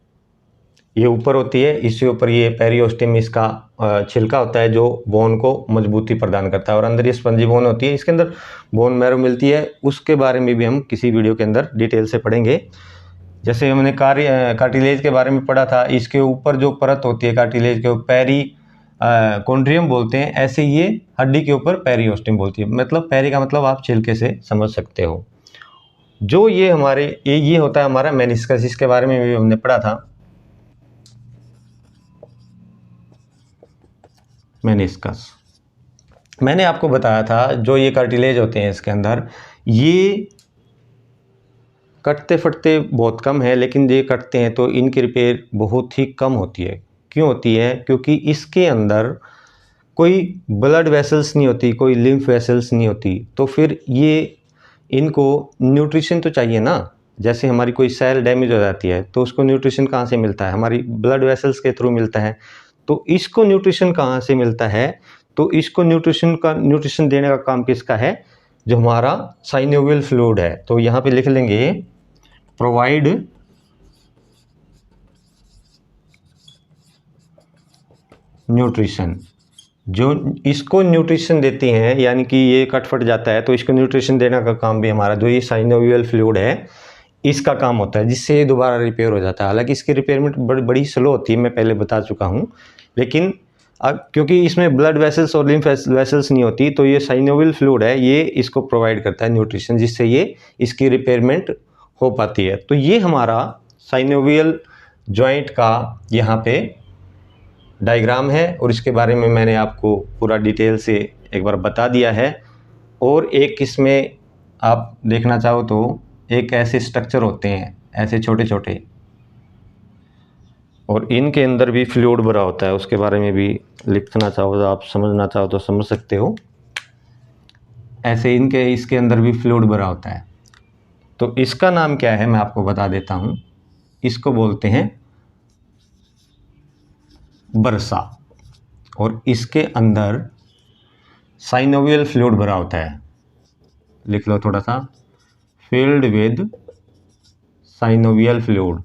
ये ऊपर होती है, इसके ऊपर ये पेरिओस्टियम इसका छिलका होता है जो बोन को मजबूती प्रदान करता है, और अंदर ये स्पंजी बोन होती है, इसके अंदर बोन मैरो मिलती है। उसके बारे में भी हम किसी वीडियो के अंदर डिटेल से पढ़ेंगे। जैसे हमने कार्टिलेज के बारे में पढ़ा था, इसके ऊपर जो परत होती है कार्टिलेज के, पेरी कॉन्ड्रियम बोलते हैं, ऐसे ये हड्डी के ऊपर पेरिओस्टियम बोलती है। मतलब पेरी का मतलब आप छिलके से समझ सकते हो। जो ये हमारे ये होता है हमारा मेनिस्कस, इसके बारे में भी हमने पढ़ा था, मेनिस्कस। मैंने आपको बताया था जो ये कार्टिलेज होते हैं इसके अंदर ये कटते फटते बहुत कम है, लेकिन ये कटते हैं तो इनकी रिपेयर बहुत ही कम होती है। क्यों होती है? क्योंकि इसके अंदर कोई ब्लड वेसल्स नहीं होती, कोई लिम्फ वेसल्स नहीं होती, तो फिर ये इनको न्यूट्रिशन तो चाहिए ना। जैसे हमारी कोई सेल डैमेज हो जाती है तो उसको न्यूट्रिशन कहाँ से मिलता है? हमारी ब्लड वेसल्स के थ्रू मिलता है। तो इसको न्यूट्रिशन कहाँ से मिलता है? तो इसको न्यूट्रिशन देने का काम किसका है? जो हमारा साइनोवियल फ्लूइड है। तो यहाँ पे लिख लेंगे न्यूट्रिशन, जो इसको न्यूट्रिशन देती हैं, यानी कि ये कट फट जाता है तो इसको न्यूट्रिशन देने का काम भी हमारा जो ये साइनोवियल फ्लूइड है इसका काम होता है, जिससे ये दोबारा रिपेयर हो जाता है। हालांकि इसकी रिपेयरमेंट बड़ी स्लो होती है, मैं पहले बता चुका हूँ, लेकिन अब क्योंकि इसमें ब्लड वेसल्स और लिम्फ वेसल्स नहीं होती, तो ये साइनोवियल फ्लूइड है, ये इसको प्रोवाइड करता है न्यूट्रिशन, जिससे ये इसकी रिपेयरमेंट हो पाती है। तो ये हमारा साइनोवियल जॉइंट का यहाँ पे डायग्राम है, और इसके बारे में मैंने आपको पूरा डिटेल से एक बार बता दिया है। और एक इसमें आप देखना चाहो तो एक ऐसे स्ट्रक्चर होते हैं, ऐसे छोटे छोटे, और इनके अंदर भी फ्लूइड भरा होता है, उसके बारे में भी लिखना चाहो तो आप समझना चाहो तो समझ सकते हो। ऐसे इसके अंदर भी फ्लूइड भरा होता है। तो इसका नाम क्या है मैं आपको बता देता हूँ, इसको बोलते हैं बरसा, और इसके अंदर साइनोवियल फ्लूइड भरा होता है। लिख लो थोड़ा सा, फिल्ड विद साइनोवियल फ्लूइड।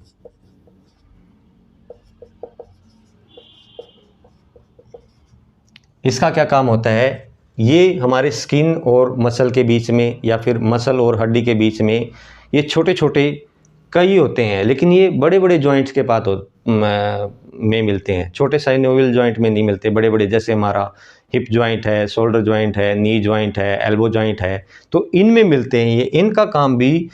इसका क्या काम होता है, ये हमारे स्किन और मसल के बीच में, या फिर मसल और हड्डी के बीच में ये छोटे छोटे कई होते हैं, लेकिन ये बड़े बड़े जॉइंट्स के पास में मिलते हैं, छोटे साइनोवियल जॉइंट में नहीं मिलते। बड़े बड़े जैसे हमारा हिप जॉइंट है, शोल्डर जॉइंट है, नी जॉइंट है, एल्बो जॉइंट है, तो इनमें मिलते हैं ये। इनका काम भी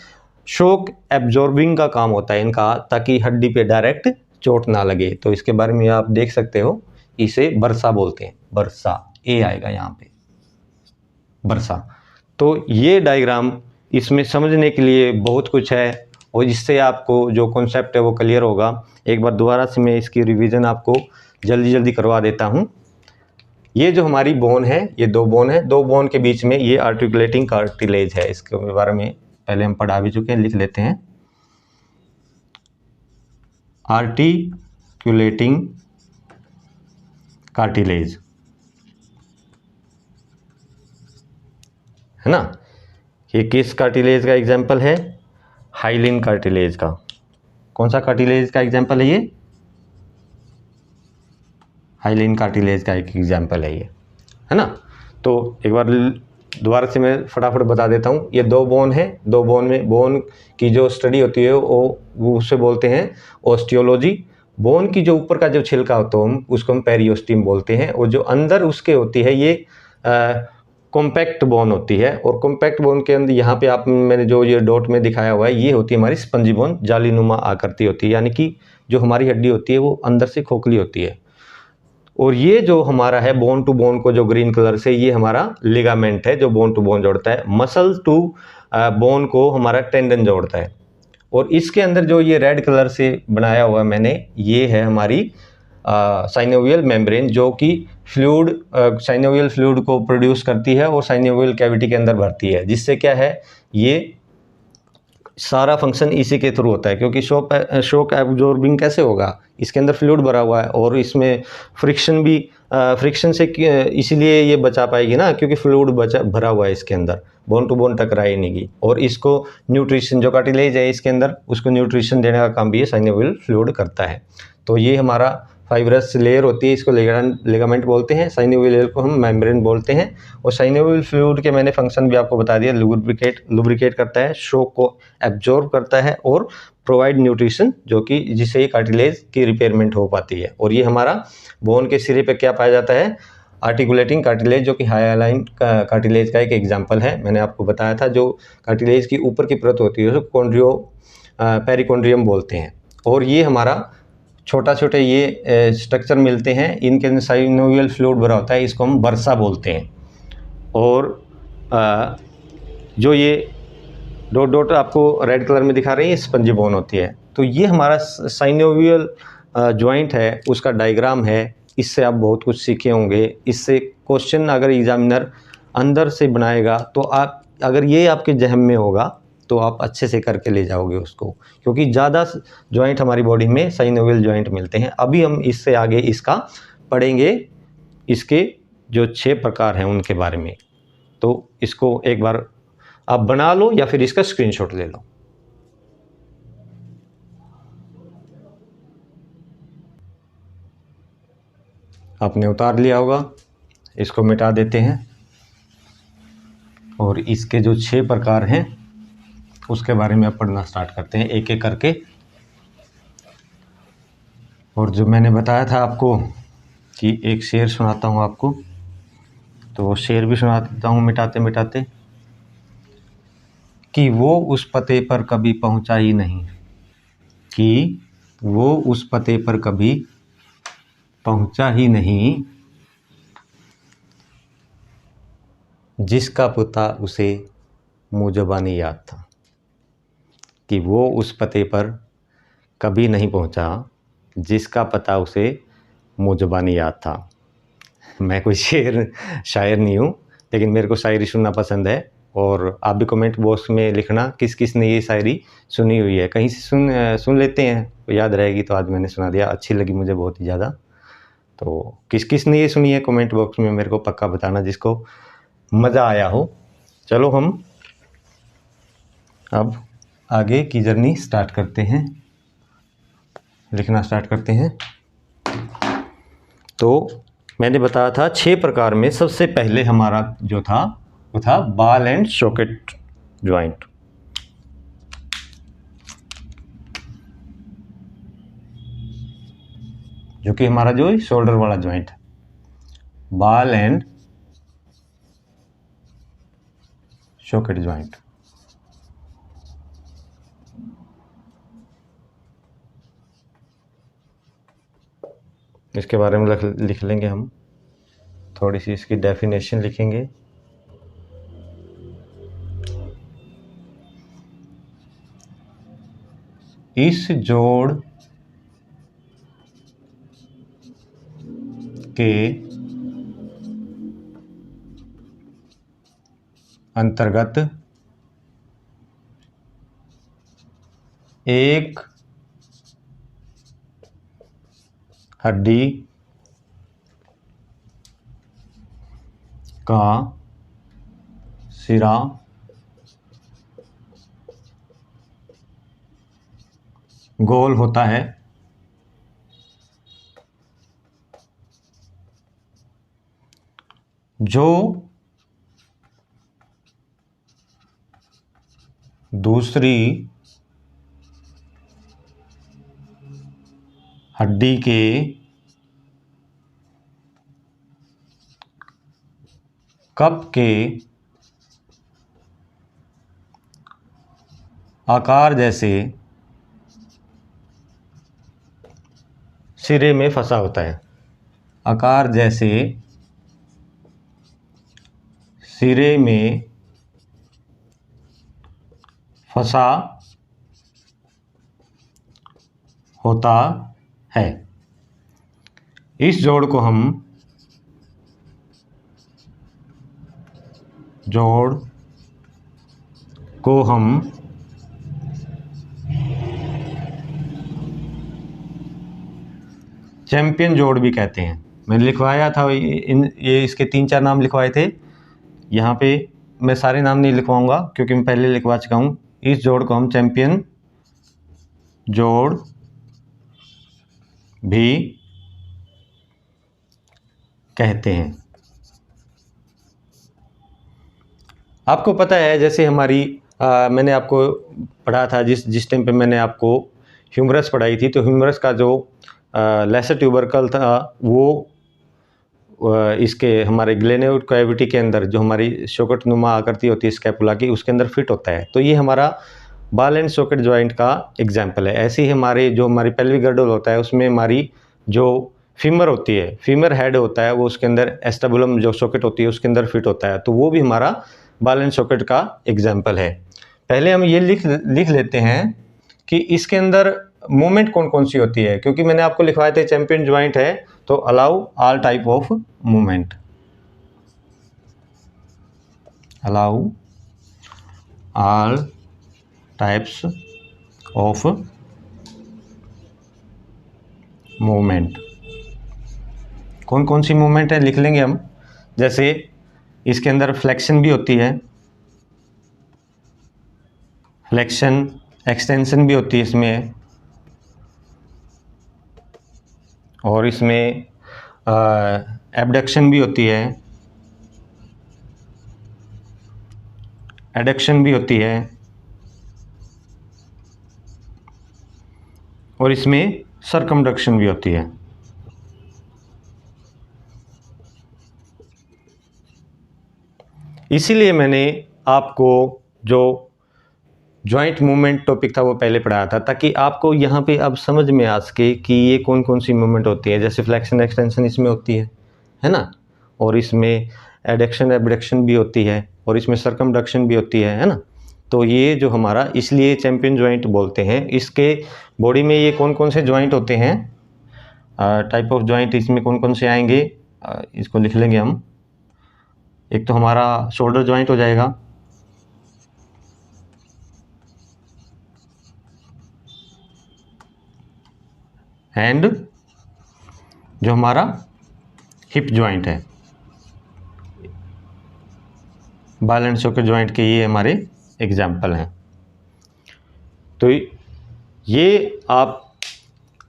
शॉक एब्जॉर्बिंग का काम होता है इनका, ताकि हड्डी पे डायरेक्ट चोट ना लगे। तो इसके बारे में आप देख सकते हो, इसे बरसा बोलते हैं, बरसा, ए आएगा यहाँ पे, बरसा। तो ये डायग्राम, इसमें समझने के लिए बहुत कुछ है, और जिससे आपको जो कॉन्सेप्ट है वो क्लियर होगा। एक बार दोबारा से मैं इसकी रिवीजन आपको जल्दी जल्दी करवा देता हूँ। ये जो हमारी बोन है, ये दो बोन है, दो बोन के बीच में ये आर्टिकुलेटिंग कार्टिलेज है। इसके बारे में पहले हम पढ़ा भी चुके हैं, लिख लेते हैं, आर्टिकुलेटिंग कार्टिलेज, है ना। ये किस कार्टिलेज का एग्जाम्पल है, हाइलिन कार्टिलेज का। कौन सा कार्टिलेज का एग्जाम्पल है ये, हाइलिन कार्टिलेज का एक एग्जाम्पल है ये, है ना। तो एक बार दोबारा से मैं फटाफट बता देता हूँ। ये दो बोन है, दो बोन में बोन की जो स्टडी होती है वो उसे बोलते हैं ऑस्टियोलॉजी। बोन की जो ऊपर का जो छिलका होता है उसको हम पेरियोस्टियम बोलते हैं, और जो अंदर उसके होती है ये कॉम्पैक्ट बोन होती है। और कॉम्पैक्ट बोन के अंदर यहाँ पे आप मैंने जो ये डॉट में दिखाया हुआ है, ये होती है हमारी स्पंजी बोन, जालीनुमा आकृति होती है, यानी कि जो हमारी हड्डी होती है वो अंदर से खोखली होती है। और ये जो हमारा है बोन टू बोन को जो ग्रीन कलर से, ये हमारा लिगामेंट है जो बोन टू बोन जोड़ता है। मसल टू बोन को हमारा टेंडन जोड़ता है। और इसके अंदर जो ये रेड कलर से बनाया हुआ मैंने, ये है हमारी साइनोवियल मेम्ब्रेन, जो कि फ्लूइड, साइनोवियल फ्लूइड को प्रोड्यूस करती है और साइनोवियल कैविटी के अंदर भरती है, जिससे क्या है, ये सारा फंक्शन इसी के थ्रू होता है। क्योंकि शॉक एब्जॉर्बिंग कैसे होगा, इसके अंदर फ्लूइड भरा हुआ है, और इसमें फ्रिक्शन भी, फ्रिक्शन से इसीलिए ये बचा पाएगी ना, क्योंकि फ्लूइड भरा हुआ है इसके अंदर, बोन टू बोन टकराएगी। और इसको न्यूट्रिशन, जो कार्टिलेज है इसके अंदर, उसको न्यूट्रिशन देने का काम भी ये साइनोवियल फ्लूइड करता है। तो ये हमारा फाइब्रस लेयर होती है, इसको लिगामेंट बोलते हैं, साइनोवियल लेयर को हम मेम्ब्रेन बोलते हैं। और साइनोवियल फ्लूइड के मैंने फंक्शन भी आपको बता दिया, लुब्रिकेट करता है, शॉक को एब्जॉर्ब करता है, और प्रोवाइड न्यूट्रिशन, जो कि जिससे ये कार्टिलेज की रिपेयरमेंट हो पाती है। और ये हमारा बोन के सिरे पे क्या पाया जाता है, आर्टिकुलेटिंग कार्टिलेज, जो कि हाइलाइन कार्टिलेज का एक एग्जाम्पल है। मैंने आपको बताया था, जो कार्टिलेज की ऊपर की परत होती है उसको पेरिकोन्ड्रियम बोलते हैं। और ये हमारा छोटा छोटे ये स्ट्रक्चर मिलते हैं, इनके अंदर साइनोवियल फ्लूइड भरा होता है, इसको हम बरसा बोलते हैं। और जो ये डॉट डॉट आपको रेड कलर में दिखा रही है, स्पंजी बोन होती है। तो ये हमारा साइनोवियल जॉइंट है, उसका डायग्राम है। इससे आप बहुत कुछ सीखे होंगे। इससे क्वेश्चन अगर एग्जामिनर अंदर से बनाएगा, तो आप अगर ये आपके जहन में होगा तो आप अच्छे से करके ले जाओगे उसको, क्योंकि ज़्यादा जॉइंट हमारी बॉडी में साइनोवियल जॉइंट मिलते हैं। अभी हम इससे आगे इसका पढ़ेंगे, इसके जो 6 प्रकार हैं उनके बारे में। तो इसको एक बार आप बना लो, या फिर इसका स्क्रीनशॉट ले लो। आपने उतार लिया होगा। इसको मिटा देते हैं और इसके जो 6 प्रकार हैं उसके बारे में अब पढ़ना स्टार्ट करते हैं एक एक करके। और जो मैंने बताया था आपको कि एक शेर सुनाता हूँ आपको, तो वो शेर भी सुना देता हूँ मिटाते मिटाते। कि वो उस पते पर कभी पहुँचा ही नहीं, कि वो उस पते पर कभी पहुँचा ही नहीं, जिसका पता उसे मुजबानी याद था। कि वो उस पते पर कभी नहीं पहुँचा, जिसका पता उसे मुजबानी याद था। मैं कोई शायर नहीं हूँ, लेकिन मेरे को शायरी सुनना पसंद है। और आप भी कमेंट बॉक्स में लिखना किस किस ने ये शायरी सुनी हुई है, कहीं से सुन लेते हैं तो याद रहेगी। तो आज मैंने सुना दिया, अच्छी लगी मुझे बहुत ही ज़्यादा। तो किस किस ने ये सुनी है कमेंट बॉक्स में मेरे को पक्का बताना, जिसको मज़ा आया हो। चलो हम अब आगे की जर्नी स्टार्ट करते हैं, लिखना स्टार्ट करते हैं। तो मैंने बताया था 6 प्रकार में सबसे पहले हमारा जो था वो था बॉल एंड सॉकेट ज्वाइंट। जो कि हमारा जो शोल्डर वाला ज्वाइंट है, बॉल एंड सॉकेट ज्वाइंट। इसके बारे में लिख लेंगे हम, थोड़ी सी इसकी डेफिनेशन लिखेंगे। इस जोड़ के अंतर्गत एक हड्डी का सिरा गोल होता है, जो दूसरी हड्डी के कप के आकार जैसे सिरे में फंसा होता है। आकार जैसे सिरे में फंसा होता है। इस जोड़ को हम चैंपियन जोड़ भी कहते हैं। मैंने लिखवाया था ये इसके 3-4 नाम लिखवाए थे। यहाँ पे मैं सारे नाम नहीं लिखवाऊंगा क्योंकि मैं पहले लिखवा चुका हूँ। इस जोड़ को हम चैंपियन जोड़ भी कहते हैं। आपको पता है, जैसे हमारी मैंने आपको पढ़ा था जिस टाइम पे मैंने आपको ह्यूमरस पढ़ाई थी, तो ह्यूमरस का जो लेसर ट्यूबरकल था वो इसके हमारे ग्लेनोइड कैविटी के अंदर, जो हमारी सॉकेट नुमा आकृति होती है स्कैपुला की, उसके अंदर फिट होता है। तो ये हमारा बॉल एंड सॉकेट ज्वाइंट का एग्जाम्पल है। ऐसे ही हमारे जो हमारी पेल्विक गर्डल होता है उसमें हमारी जो फीमर होती है, फीमर हेड होता है, वो उसके अंदर एस्टेबुलम जो सॉकेट होती है उसके अंदर फिट होता है। तो वो भी हमारा बॉल एंड सॉकेट का एग्जाम्पल है। पहले हम ये लिख लेते हैं कि इसके अंदर मूवमेंट कौन कौन सी होती है, क्योंकि मैंने आपको लिखवाए थे चैंपियन ज्वाइंट है तो allow all type of movement, allow all types of movement. कौन कौन सी मूवमेंट है लिख लेंगे हम। जैसे इसके अंदर फ्लेक्शन भी होती है, फ्लेक्शन एक्सटेंशन भी होती है इसमें, और इसमें एबडक्शन भी होती है, एडक्शन भी होती है, और इसमें सरकमडक्शन भी होती है। इसीलिए मैंने आपको जो जॉइंट मूवमेंट टॉपिक था वो पहले पढ़ाया था, ताकि आपको यहाँ पे अब समझ में आ सके कि ये कौन कौन सी मूवमेंट होती है। जैसे फ्लेक्शन एक्सटेंशन इसमें होती है ना, और इसमें एडक्शन एबडक्शन भी होती है, और इसमें सरकमडक्शन भी होती है ना। तो ये जो हमारा, इसलिए चैम्पियन जॉइंट बोलते हैं। इसके बॉडी में ये कौन कौन से जॉइंट होते हैं, टाइप ऑफ जॉइंट इसमें कौन कौन से आएंगे, इसको लिख लेंगे हम। एक तो हमारा शोल्डर जॉइंट हो जाएगा, एंड जो हमारा हिप जॉइंट है, बॉल एंड सॉकेट जॉइंट के ये हमारे एग्जाम्पल हैं। तो ये आप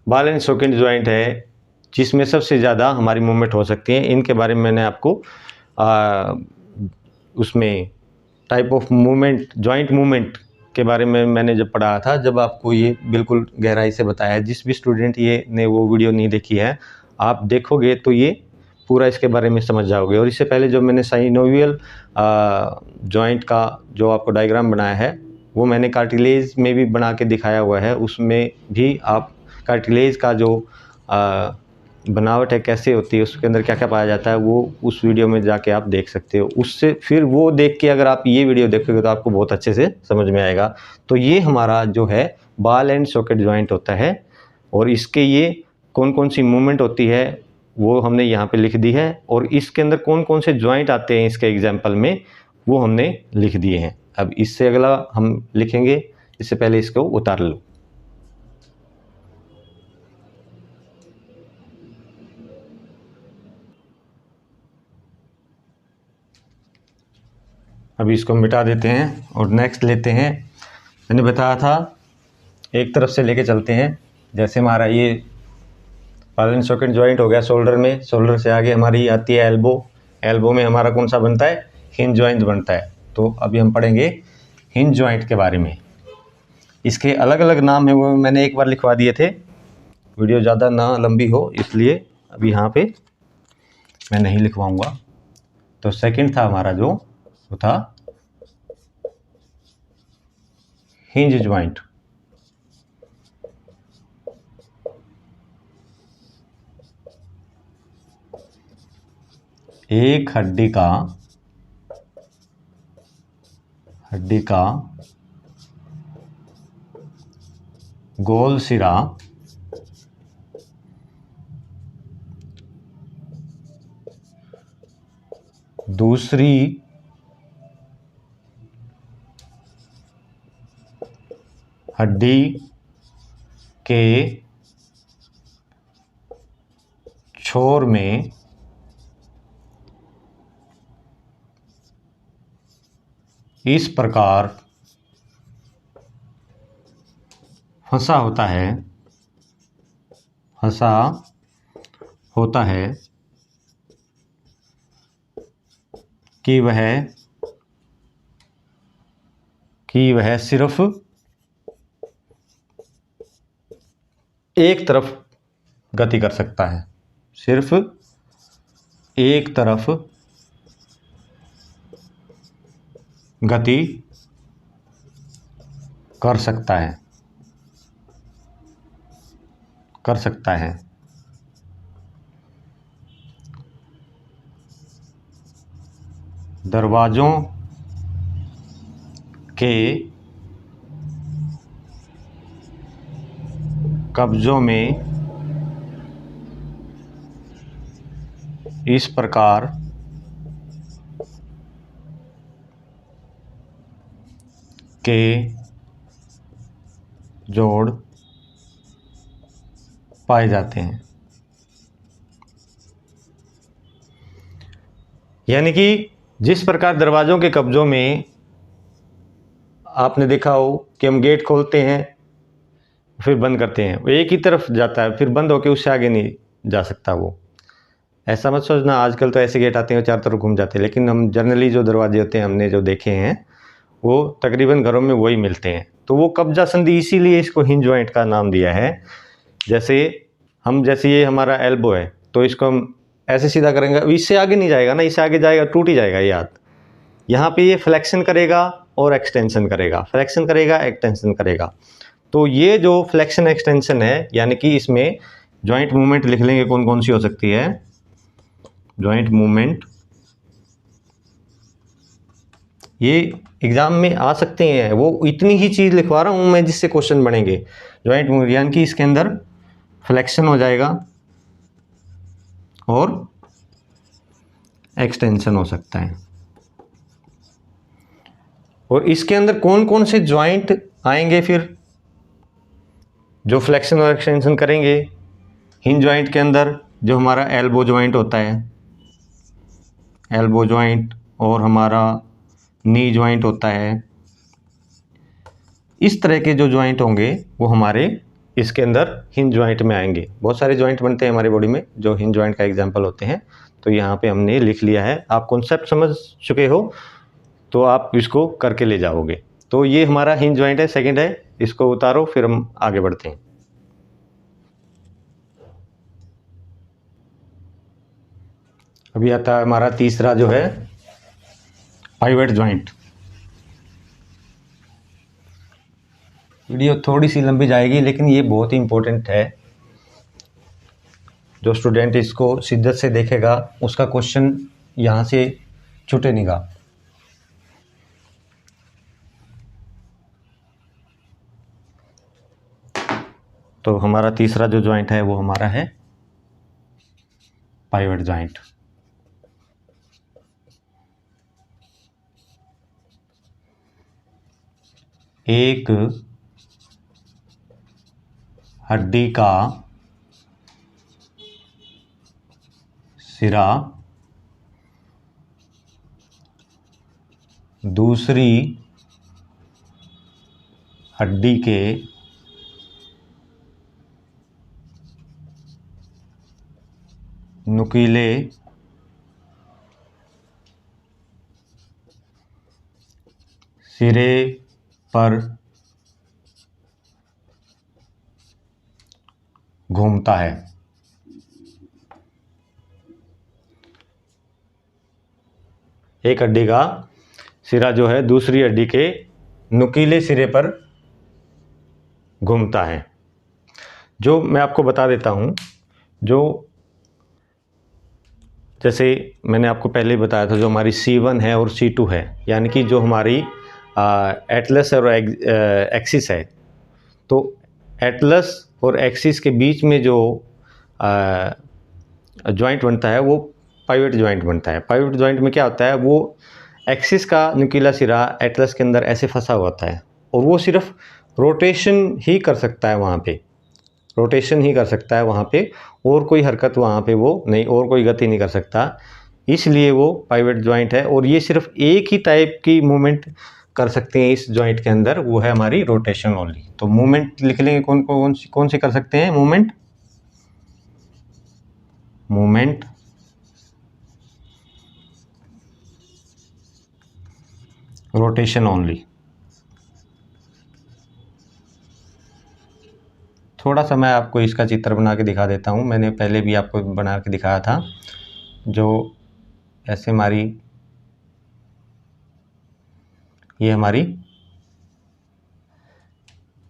बॉल एंड सॉकेट जॉइंट है जिसमें सबसे ज़्यादा हमारी मूवमेंट हो सकती है। इनके बारे में मैंने आपको उसमें type of movement, joint movement के बारे में मैंने जब पढ़ाया था, जब आपको ये बिल्कुल गहराई से बताया। जिस भी स्टूडेंट ये ने वो वीडियो नहीं देखी है, आप देखोगे तो ये पूरा इसके बारे में समझ जाओगे। और इससे पहले जो मैंने साइनोवियल जॉइंट का जो आपको डायग्राम बनाया है, वो मैंने कार्टिलेज में भी बना के दिखाया हुआ है। उसमें भी आप कार्टिलेज का जो बनावट है कैसे होती है, उसके अंदर क्या क्या पाया जाता है, वो उस वीडियो में जाके आप देख सकते हो। उससे फिर वो देख के अगर आप ये वीडियो देखोगे तो आपको बहुत अच्छे से समझ में आएगा। तो ये हमारा जो है बॉल एंड सॉकेट जॉइंट होता है, और इसके ये कौन कौन सी मूवमेंट होती है वो हमने यहाँ पे लिख दी है, और इसके अंदर कौन कौन से जॉइंट आते हैं इसके एग्जाम्पल में वो हमने लिख दिए हैं। अब इससे अगला हम लिखेंगे, इससे पहले इसको उतार लो। अभी इसको मिटा देते हैं और नेक्स्ट लेते हैं। मैंने बताया था एक तरफ से लेके चलते हैं। जैसे हमारा ये बॉल एंड सॉकेट जॉइंट हो गया शोल्डर में, शोल्डर से आगे हमारी आती है एल्बो, एल्बो में हमारा कौन सा बनता है, हिंज जॉइंट बनता है। तो अभी हम पढ़ेंगे हिंज जॉइंट के बारे में। इसके अलग अलग नाम है, वो मैंने एक बार लिखवा दिए थे, वीडियो ज़्यादा ना लंबी हो इसलिए अभी यहाँ पे मैं नहीं लिखवाऊँगा। तो सेकंड था हमारा जो, वो था हिंज जॉइंट। एक हड्डी का गोल सिरा दूसरी हड्डी के छोर में इस प्रकार फंसा होता है कि वह सिर्फ एक तरफ गति कर सकता है, सिर्फ एक तरफ गति कर सकता है। दरवाजों के कब्जों में इस प्रकार के जोड़ पाए जाते हैं। यानी कि जिस प्रकार दरवाज़ों के कब्जों में आपने देखा हो कि हम गेट खोलते हैं फिर बंद करते हैं, वो एक ही तरफ जाता है, फिर बंद होकर उससे आगे नहीं जा सकता वो। ऐसा मत सोचना आजकल तो ऐसे गेट आते हैं चारों तरफ घूम जाते हैं, लेकिन हम जनरली जो दरवाजे होते हैं हमने जो देखे हैं वो तकरीबन घरों में वही मिलते हैं। तो वो कब्जा संधि इसीलिए इसको हिंज जॉइंट का नाम दिया है। जैसे ये हमारा एल्बो है तो इसको हम ऐसे सीधा करेंगे, इससे आगे नहीं जाएगा ना, इससे आगे जाएगा टूट ही जाएगा ये हाथ। यहाँ पे ये फ्लेक्शन करेगा और एक्सटेंशन करेगा, फ्लेक्शन करेगा एक्सटेंशन करेगा। तो ये जो फ्लेक्शन एक्सटेंशन है यानी कि इसमें जॉइंट मूवमेंट लिख लेंगे कौन कौन सी हो सकती है। जॉइंट मूवमेंट ये एग्जाम में आ सकते हैं, वो इतनी ही चीज़ लिखवा रहा हूँ मैं जिससे क्वेश्चन बनेंगे। जॉइंट मूवमेंट यानी कि इसके अंदर फ्लेक्शन हो जाएगा और एक्सटेंशन हो सकता है। और इसके अंदर कौन कौन से जॉइंट आएंगे फिर जो फ्लेक्शन और एक्सटेंशन करेंगे। हिंज जॉइंट के अंदर जो हमारा एल्बो जॉइंट होता है, एल्बो जॉइंट, और हमारा नी जॉइंट होता है। इस तरह के जो जॉइंट होंगे वो हमारे इसके अंदर हिंज जॉइंट में आएंगे। बहुत सारे जॉइंट बनते हैं हमारी बॉडी में जो हिंज जॉइंट का एग्जांपल होते हैं। तो यहाँ पे हमने लिख लिया है, आप कॉन्सेप्ट समझ चुके हो तो आप इसको करके ले जाओगे। तो ये हमारा हिंज जॉइंट है, सेकंड है, इसको उतारो फिर हम आगे बढ़ते हैं। अभी आता है हमारा तीसरा जो है पाइवट जॉइंट। वीडियो थोड़ी सी लंबी जाएगी लेकिन ये बहुत ही इंपॉर्टेंट है। जो स्टूडेंट इसको शिद्दत से देखेगा उसका क्वेश्चन यहाँ से छूटे नहीं गा। तो हमारा तीसरा जो जॉइंट है वो हमारा है पाइवट जॉइंट। एक हड्डी का सिरा दूसरी हड्डी के नुकीले सिरे पर घूमता है। एक हड्डी का सिरा जो है दूसरी हड्डी के नुकीले सिरे पर घूमता है। जो मैं आपको बता देता हूँ, जो जैसे मैंने आपको पहले ही बताया था, जो हमारी C1 है और C2 है यानी कि जो हमारी एटलस और एक्सिस है। तो एटलस और एक्सिस के बीच में जो जॉइंट बनता है वो पाइवट जॉइंट बनता है। पाइवट जॉइंट में क्या होता है, वो एक्सिस का नुकीला सिरा एटलस के अंदर ऐसे फंसा हुआ होता है और वो सिर्फ रोटेशन ही कर सकता है वहाँ पे, रोटेशन ही कर सकता है वहाँ पे, और कोई हरकत वहाँ पे वो नहीं, और कोई गति नहीं कर सकता, इसलिए वो पाइवट जॉइंट है। और ये सिर्फ एक ही टाइप की मूवमेंट कर सकते हैं इस जॉइंट के अंदर, वो है हमारी रोटेशन ओनली। तो मूवमेंट लिख लेंगे कौन सी कर सकते हैं मूवमेंट। Movement rotation only. थोड़ा सा मैं आपको इसका चित्र बना के दिखा देता हूँ, मैंने पहले भी आपको बना के दिखाया था। जो ऐसे हमारी ये हमारी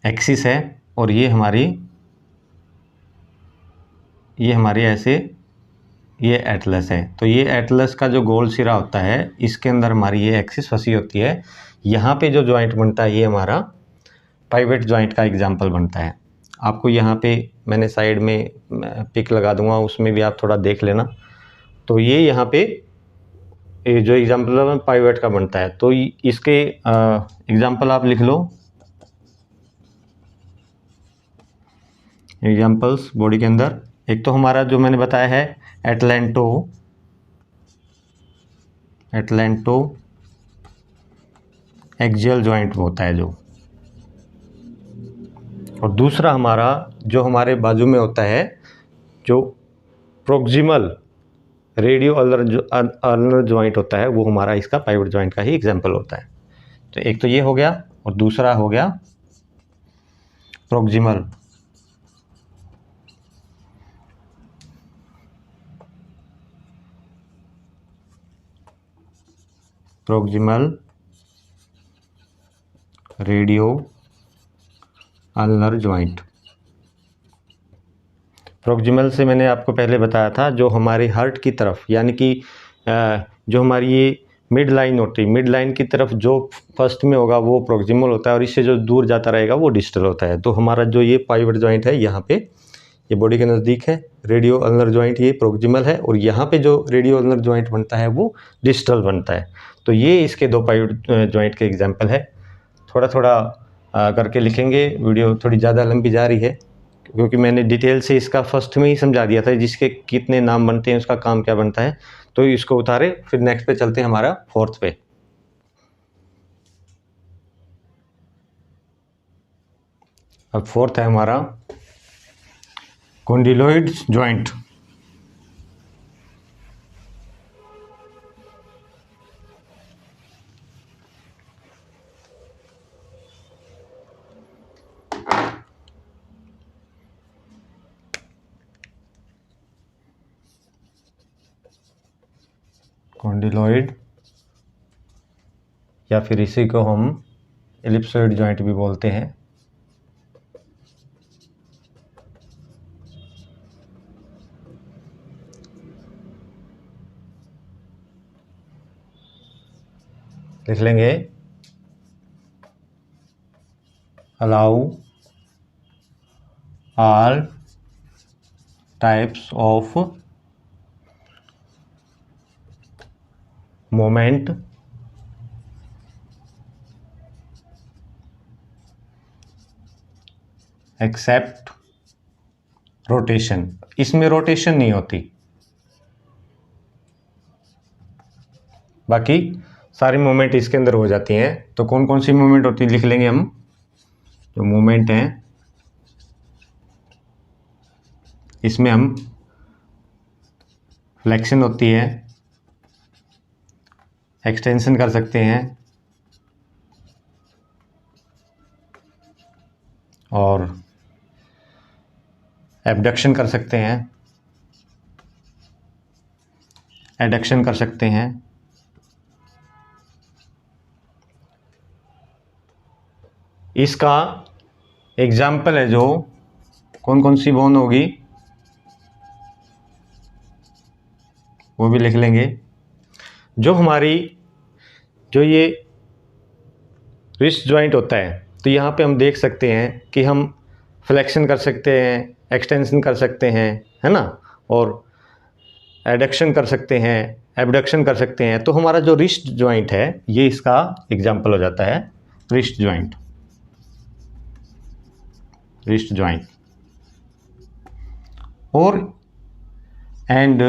एक्सिस है और ये हमारी ऐसे ये एटलस है। तो ये एटलस का जो गोल सिरा होता है इसके अंदर हमारी ये एक्सिस फंसी होती है। यहाँ पे जो जॉइंट बनता है ये हमारा पाइवट जॉइंट का एग्जांपल बनता है। आपको यहाँ पे मैंने साइड में पिक लगा दूंगा, उसमें भी आप थोड़ा देख लेना। तो ये यहाँ पे जो एग्जांपल पाइवट का बनता है। तो इसके एग्जांपल आप लिख लो, एग्जांपल्स बॉडी के अंदर। एक तो हमारा जो मैंने बताया है एटलेंटो एक्सियल जॉइंट होता है जो, और दूसरा हमारा जो हमारे बाजू में होता है जो प्रोक्सिमल रेडियो अल्नर जॉइंट होता है वो हमारा इसका पाइवट जॉइंट का ही एग्जाम्पल होता है। तो एक तो ये हो गया और दूसरा हो गया proximal. Proximal radio ulnar joint. Proximal से मैंने आपको पहले बताया था जो हमारे हार्ट की तरफ, यानी कि जो हमारी ये मिड लाइन होती है, मिड लाइन की तरफ जो फर्स्ट में होगा वो प्रोक्सिमल होता है और इससे जो दूर जाता रहेगा वो डिस्टल होता है। तो हमारा जो ये पाइवट जॉइंट है यहाँ पे ये बॉडी के नज़दीक है, रेडियो अल्नर जॉइंट ये प्रोक्सिमल है, और यहाँ पे जो रेडियो अल्नर जॉइंट बनता है वो डिस्टल बनता है। तो ये इसके दो पाइवट जॉइंट के एग्जाम्पल है। थोड़ा थोड़ा करके लिखेंगे, वीडियो थोड़ी ज़्यादा लंबी जा रही है क्योंकि मैंने डिटेल से इसका फर्स्ट में ही समझा दिया था, जिसके कितने नाम बनते हैं उसका काम क्या बनता है। तो इसको उतारे, फिर नेक्स्ट पे चलते हैं हमारा फोर्थ पे। अब फोर्थ है हमारा कॉन्डिलोइड जॉइंट। कॉन्डिलोइड या फिर इसी को हम एलिप्सोइड जॉइंट भी बोलते हैं। लिख लेंगे allow all types of moment except rotation. इसमें रोटेशन नहीं होती, बाकी सारी मूवमेंट इसके अंदर हो जाती हैं। तो कौन कौन सी मूवमेंट होती है लिख लेंगे हम। जो मूवमेंट हैं इसमें हम फ्लेक्शन होती है, एक्सटेंशन कर सकते हैं और एबडक्शन कर सकते हैं, एडक्शन कर सकते हैं। इसका एग्जाम्पल है जो कौन कौन सी बोन होगी वो भी लिख लेंगे। जो हमारी जो ये रिस्ट जॉइंट होता है, तो यहाँ पे हम देख सकते हैं कि हम फ्लेक्शन कर सकते हैं, एक्सटेंशन कर सकते हैं, है ना, और एडक्शन कर सकते हैं, एबडक्शन कर सकते हैं। तो हमारा जो रिस्ट जॉइंट है ये इसका एग्जाम्पल हो जाता है, रिस्ट जॉइंट। रिस्ट जॉइंट और एंड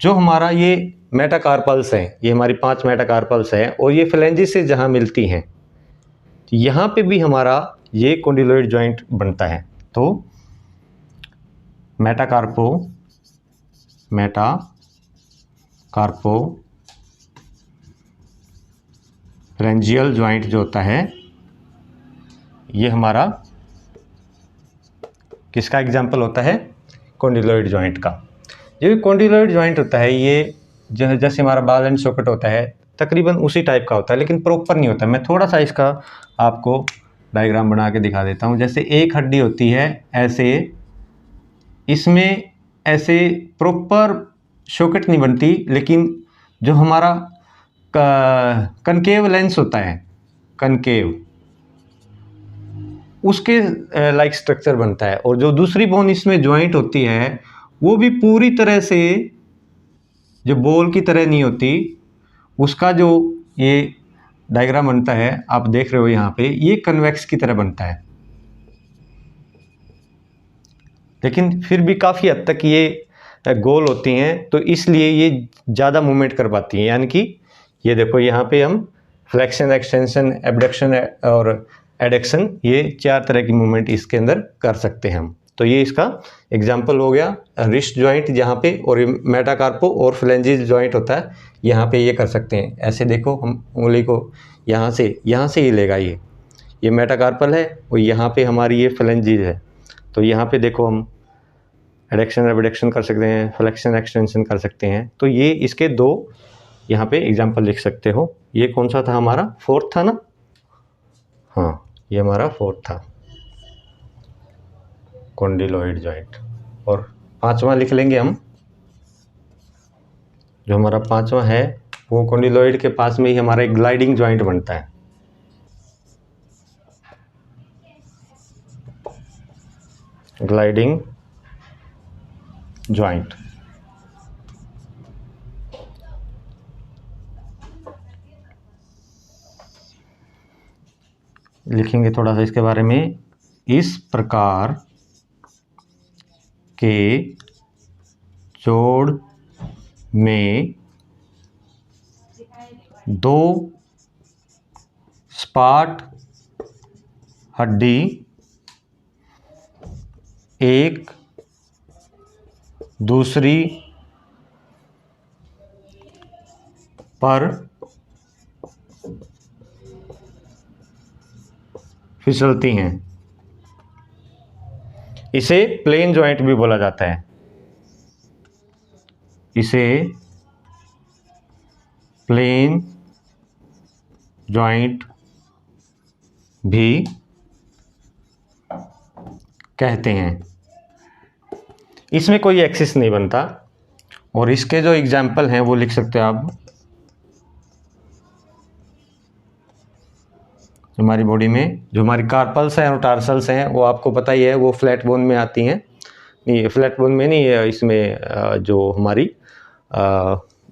जो हमारा ये मेटाकार्पल्स है, ये हमारी 5 मेटाकार्पल्स हैं और ये फ्लेंजिस से जहाँ मिलती हैं, तो यहाँ पे भी हमारा ये कॉन्डिलोइड जॉइंट बनता है। तो मेटाकार्पो फ्रेंजियल जॉइंट जो होता है ये हमारा किसका एग्जाम्पल होता है, कॉन्डिलोइड जॉइंट का। जो कॉन्डिलोइड जॉइंट होता है ये जैसे हमारा बॉल एंड सॉकेट होता है तकरीबन उसी टाइप का होता है, लेकिन प्रॉपर नहीं होता। मैं थोड़ा सा इसका आपको डायग्राम बना के दिखा देता हूँ। जैसे एक हड्डी होती है ऐसे, इसमें ऐसे प्रॉपर सॉकेट नहीं बनती, लेकिन जो हमारा कनकेव लेंस होता है, कनकेव, उसके लाइक स्ट्रक्चर बनता है। और जो दूसरी बोन इसमें ज्वाइंट होती है वो भी पूरी तरह से जो बॉल की तरह नहीं होती। उसका जो ये डायग्राम बनता है आप देख रहे हो यहाँ पे, ये कन्वेक्स की तरह बनता है, लेकिन फिर भी काफ़ी हद तक ये गोल होती हैं, तो इसलिए ये ज़्यादा मूवमेंट कर पाती हैं। यानी कि ये देखो यहाँ पे हम फ्लेक्शन, एक्सटेंशन, एबडक्शन और एडक्शन, ये 4 तरह की मूवमेंट इसके अंदर कर सकते हैं हम। तो ये इसका एग्जाम्पल हो गया रिस्ट जॉइंट जहाँ पे, और मेटाकार्पो और फ्लेंजिस जॉइंट होता है यहाँ पे, ये कर सकते हैं। ऐसे देखो, हम उंगली को यहाँ से ही लेगा, ये मेटाकार्पल है और यहाँ पे हमारी ये फ्लेंजिस है। तो यहाँ पे देखो हम एडक्शन एबडक्शन कर सकते हैं, फ्लेक्शन एक्सटेंशन कर सकते हैं। तो ये इसके दो यहाँ पे एग्जाम्पल लिख सकते हो। ये कौन सा था हमारा, फोर्थ था ना, हाँ ये हमारा फोर्थ था, कॉन्डिलोइड जॉइंट। और पांचवा लिख लेंगे हम, जो हमारा पांचवा है वो कॉन्डिलोइड के पास में ही हमारा एक ग्लाइडिंग जॉइंट बनता है। ग्लाइडिंग जॉइंट, लिखेंगे थोड़ा सा इसके बारे में। इस प्रकार के जोड़ में दो स्पाट हड्डी एक दूसरी पर फिसलती हैं। इसे प्लेन जॉइंट भी बोला जाता है, इसे प्लेन जॉइंट भी कहते हैं। इसमें कोई एक्सिस नहीं बनता, और इसके जो एग्जाम्पल हैं वो लिख सकते हैं आप। हमारी बॉडी में जो हमारी कार्पल्स हैं और टार्सल्स हैं वो आपको पता ही है, वो फ्लैट बोन में आती हैं। नहीं, फ्लैट बोन में नहीं, इसमें जो हमारी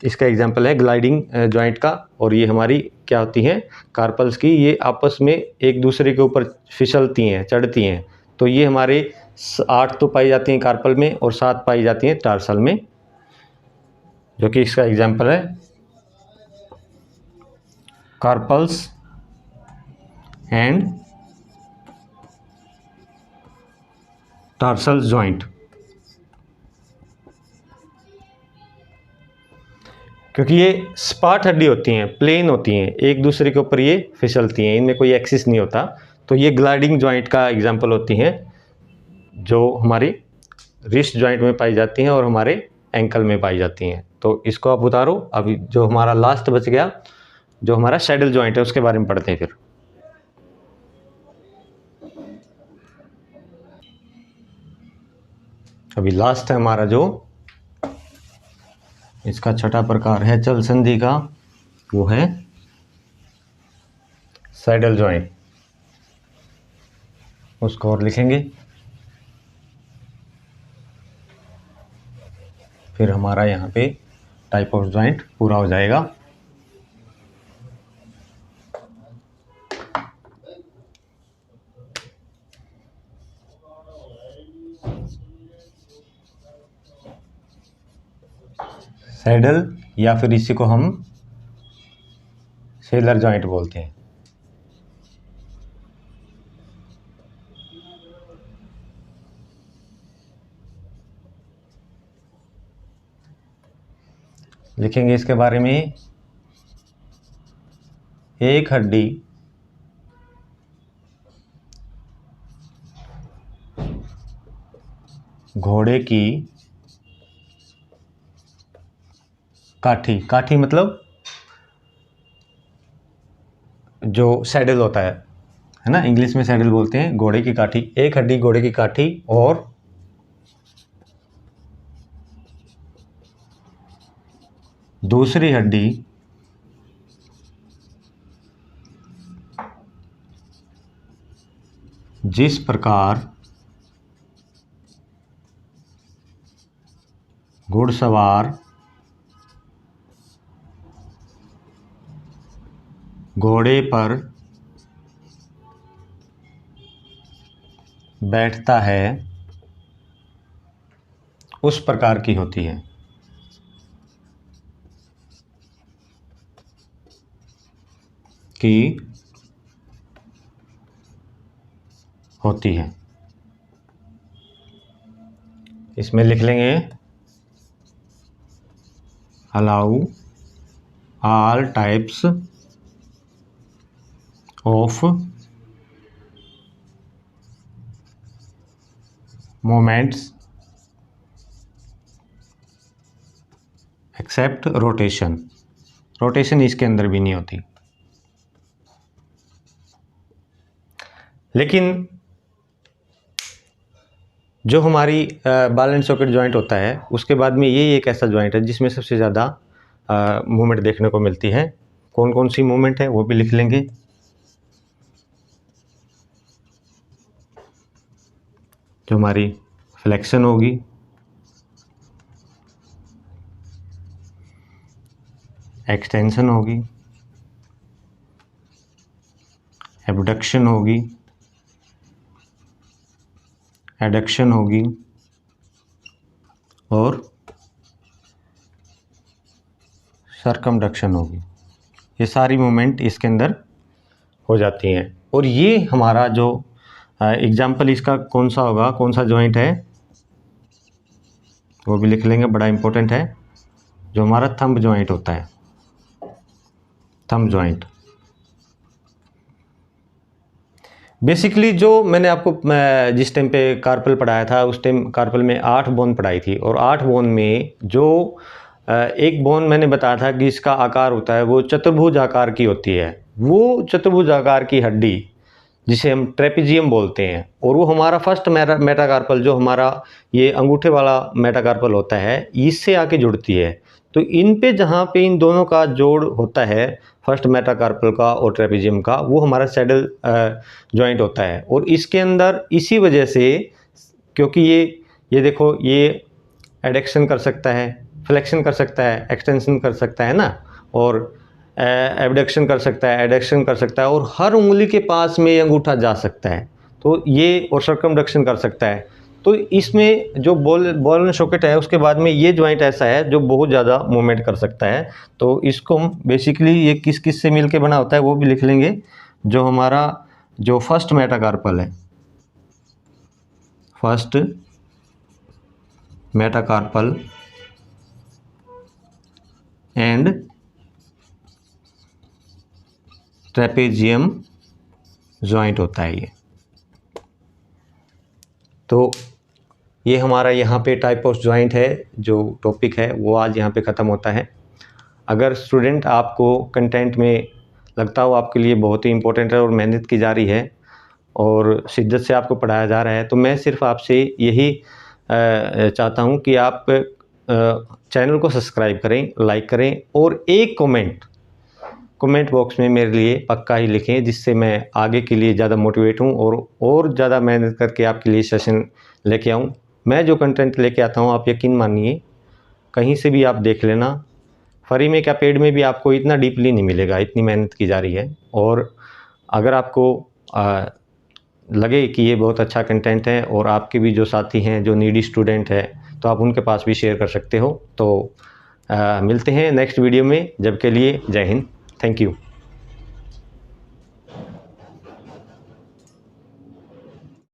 इसका एग्जांपल है ग्लाइडिंग जॉइंट का। और ये हमारी क्या होती हैं, कार्पल्स की, ये आपस में एक दूसरे के ऊपर फिसलती हैं, चढ़ती हैं। तो ये हमारे 8 तो पाई जाती हैं कार्पल में और 7 पाई जाती हैं टार्सल में, जो कि इसका एग्जांपल है कार्पल्स एंड टार्सल जॉइंट। क्योंकि ये स्पाट हड्डी होती हैं, प्लेन होती हैं, एक दूसरे के ऊपर ये फिसलती हैं, इनमें कोई एक्सिस नहीं होता। तो ये ग्लाइडिंग जॉइंट का एग्जांपल होती हैं, जो हमारी रिस्ट जॉइंट में पाई जाती हैं और हमारे एंकल में पाई जाती हैं। तो इसको आप उतारो। अभी जो हमारा लास्ट बच गया, जो हमारा सैडल जॉइंट है, उसके बारे में पढ़ते हैं फिर। अभी लास्ट है हमारा जो इसका छठा प्रकार है चल संधि का, वो है सैडल जॉइंट। उसको और लिखेंगे, फिर हमारा यहाँ पे टाइप ऑफ जॉइंट पूरा हो जाएगा। सैडल या फिर इसी को हम सेलर जॉइंट बोलते हैं। लिखेंगे इसके बारे में, एक हड्डी घोड़े की काठी, काठी मतलब जो सैडल होता है ना, इंग्लिश में सैडल बोलते हैं, घोड़े की काठी। एक हड्डी घोड़े की काठी और दूसरी हड्डी जिस प्रकार घुड़सवार घोड़े पर बैठता है उस प्रकार की होती है। की होती है। इसमें लिख लेंगे allow all types of moments except rotation. Rotation इसके अंदर भी नहीं होती। लेकिन जो हमारी बॉल एंड सॉकेट जॉइंट होता है उसके बाद में ये एक ऐसा जॉइंट है जिसमें सबसे ज़्यादा मूवमेंट देखने को मिलती है। कौन कौन सी मूवमेंट है वो भी लिख लेंगे। जो हमारी फ्लेक्शन होगी, एक्सटेंशन होगी, एबडक्शन होगी, एडक्शन होगी और सर्कमडक्शन होगी। ये सारी मूवमेंट इसके अंदर हो जाती हैं। और ये हमारा जो एग्जाम्पल इसका कौन सा होगा, कौन सा जॉइंट है वो भी लिख लेंगे, बड़ा इंपॉर्टेंट है। जो हमारा थंब जॉइंट होता है, थंब जॉइंट। बेसिकली जो मैंने आपको जिस टाइम पे कार्पल पढ़ाया था उस टाइम कार्पल में 8 बोन पढ़ाई थी, और 8 बोन में जो एक बोन मैंने बताया था कि इसका आकार होता है वो चतुर्भुज आकार की होती है। वो चतुर्भुज आकार की हड्डी जिसे हम ट्रेपेजियम बोलते हैं, और वो हमारा फर्स्ट मेटाकार्पल जो हमारा ये अंगूठे वाला मेटाकार्पल होता है इससे आके जुड़ती है। तो इन पे जहाँ पे इन दोनों का जोड़ होता है फर्स्ट मेटाकार्पल का और ट्रेपेजियम का, वो हमारा सैडल जॉइंट होता है। और इसके अंदर इसी वजह से, क्योंकि ये देखो, ये एडक्शन कर सकता है, फ्लेक्शन कर सकता है, एक्सटेंशन कर सकता है ना, और एबडक्शन कर सकता है, एडक्शन कर सकता है, और हर उंगली के पास में अंगूठा जा सकता है। तो ये और सर्कमडक्शन कर सकता है। तो इसमें जो बॉल एंड सॉकेट है उसके बाद में ये जॉइंट ऐसा है जो बहुत ज़्यादा मूवमेंट कर सकता है। तो इसको हम बेसिकली ये किस किस से मिलके बना होता है वो भी लिख लेंगे। जो हमारा जो फर्स्ट मेटाकार्पल है, first metacarpal and trapezium joint होता है ये। तो ये हमारा यहाँ पे टाइप ऑफ जॉइंट है, जो टॉपिक है वो आज यहाँ पे ख़त्म होता है। अगर स्टूडेंट आपको कंटेंट में लगता हो आपके लिए बहुत ही इम्पोर्टेंट है और मेहनत की जा रही है और शिद्दत से आपको पढ़ाया जा रहा है, तो मैं सिर्फ आपसे यही चाहता हूँ कि आप चैनल को सब्सक्राइब करें, लाइक करें, और एक कमेंट बॉक्स में मेरे लिए पक्का ही लिखें, जिससे मैं आगे के लिए ज़्यादा मोटिवेट हूँ और ज़्यादा मेहनत करके आपके लिए सेशन लेके आऊँ। मैं जो कंटेंट लेके आता हूँ आप यकीन मानिए कहीं से भी आप देख लेना, फ्री में क्या पेड में भी आपको इतना डीपली नहीं मिलेगा, इतनी मेहनत की जा रही है। और अगर आपको लगे कि ये बहुत अच्छा कंटेंट है और आपके भी जो साथी हैं जो नीडी स्टूडेंट है तो आप उनके पास भी शेयर कर सकते हो। तो मिलते हैं नेक्स्ट वीडियो में, जब के लिए जय हिंद, थैंक यू।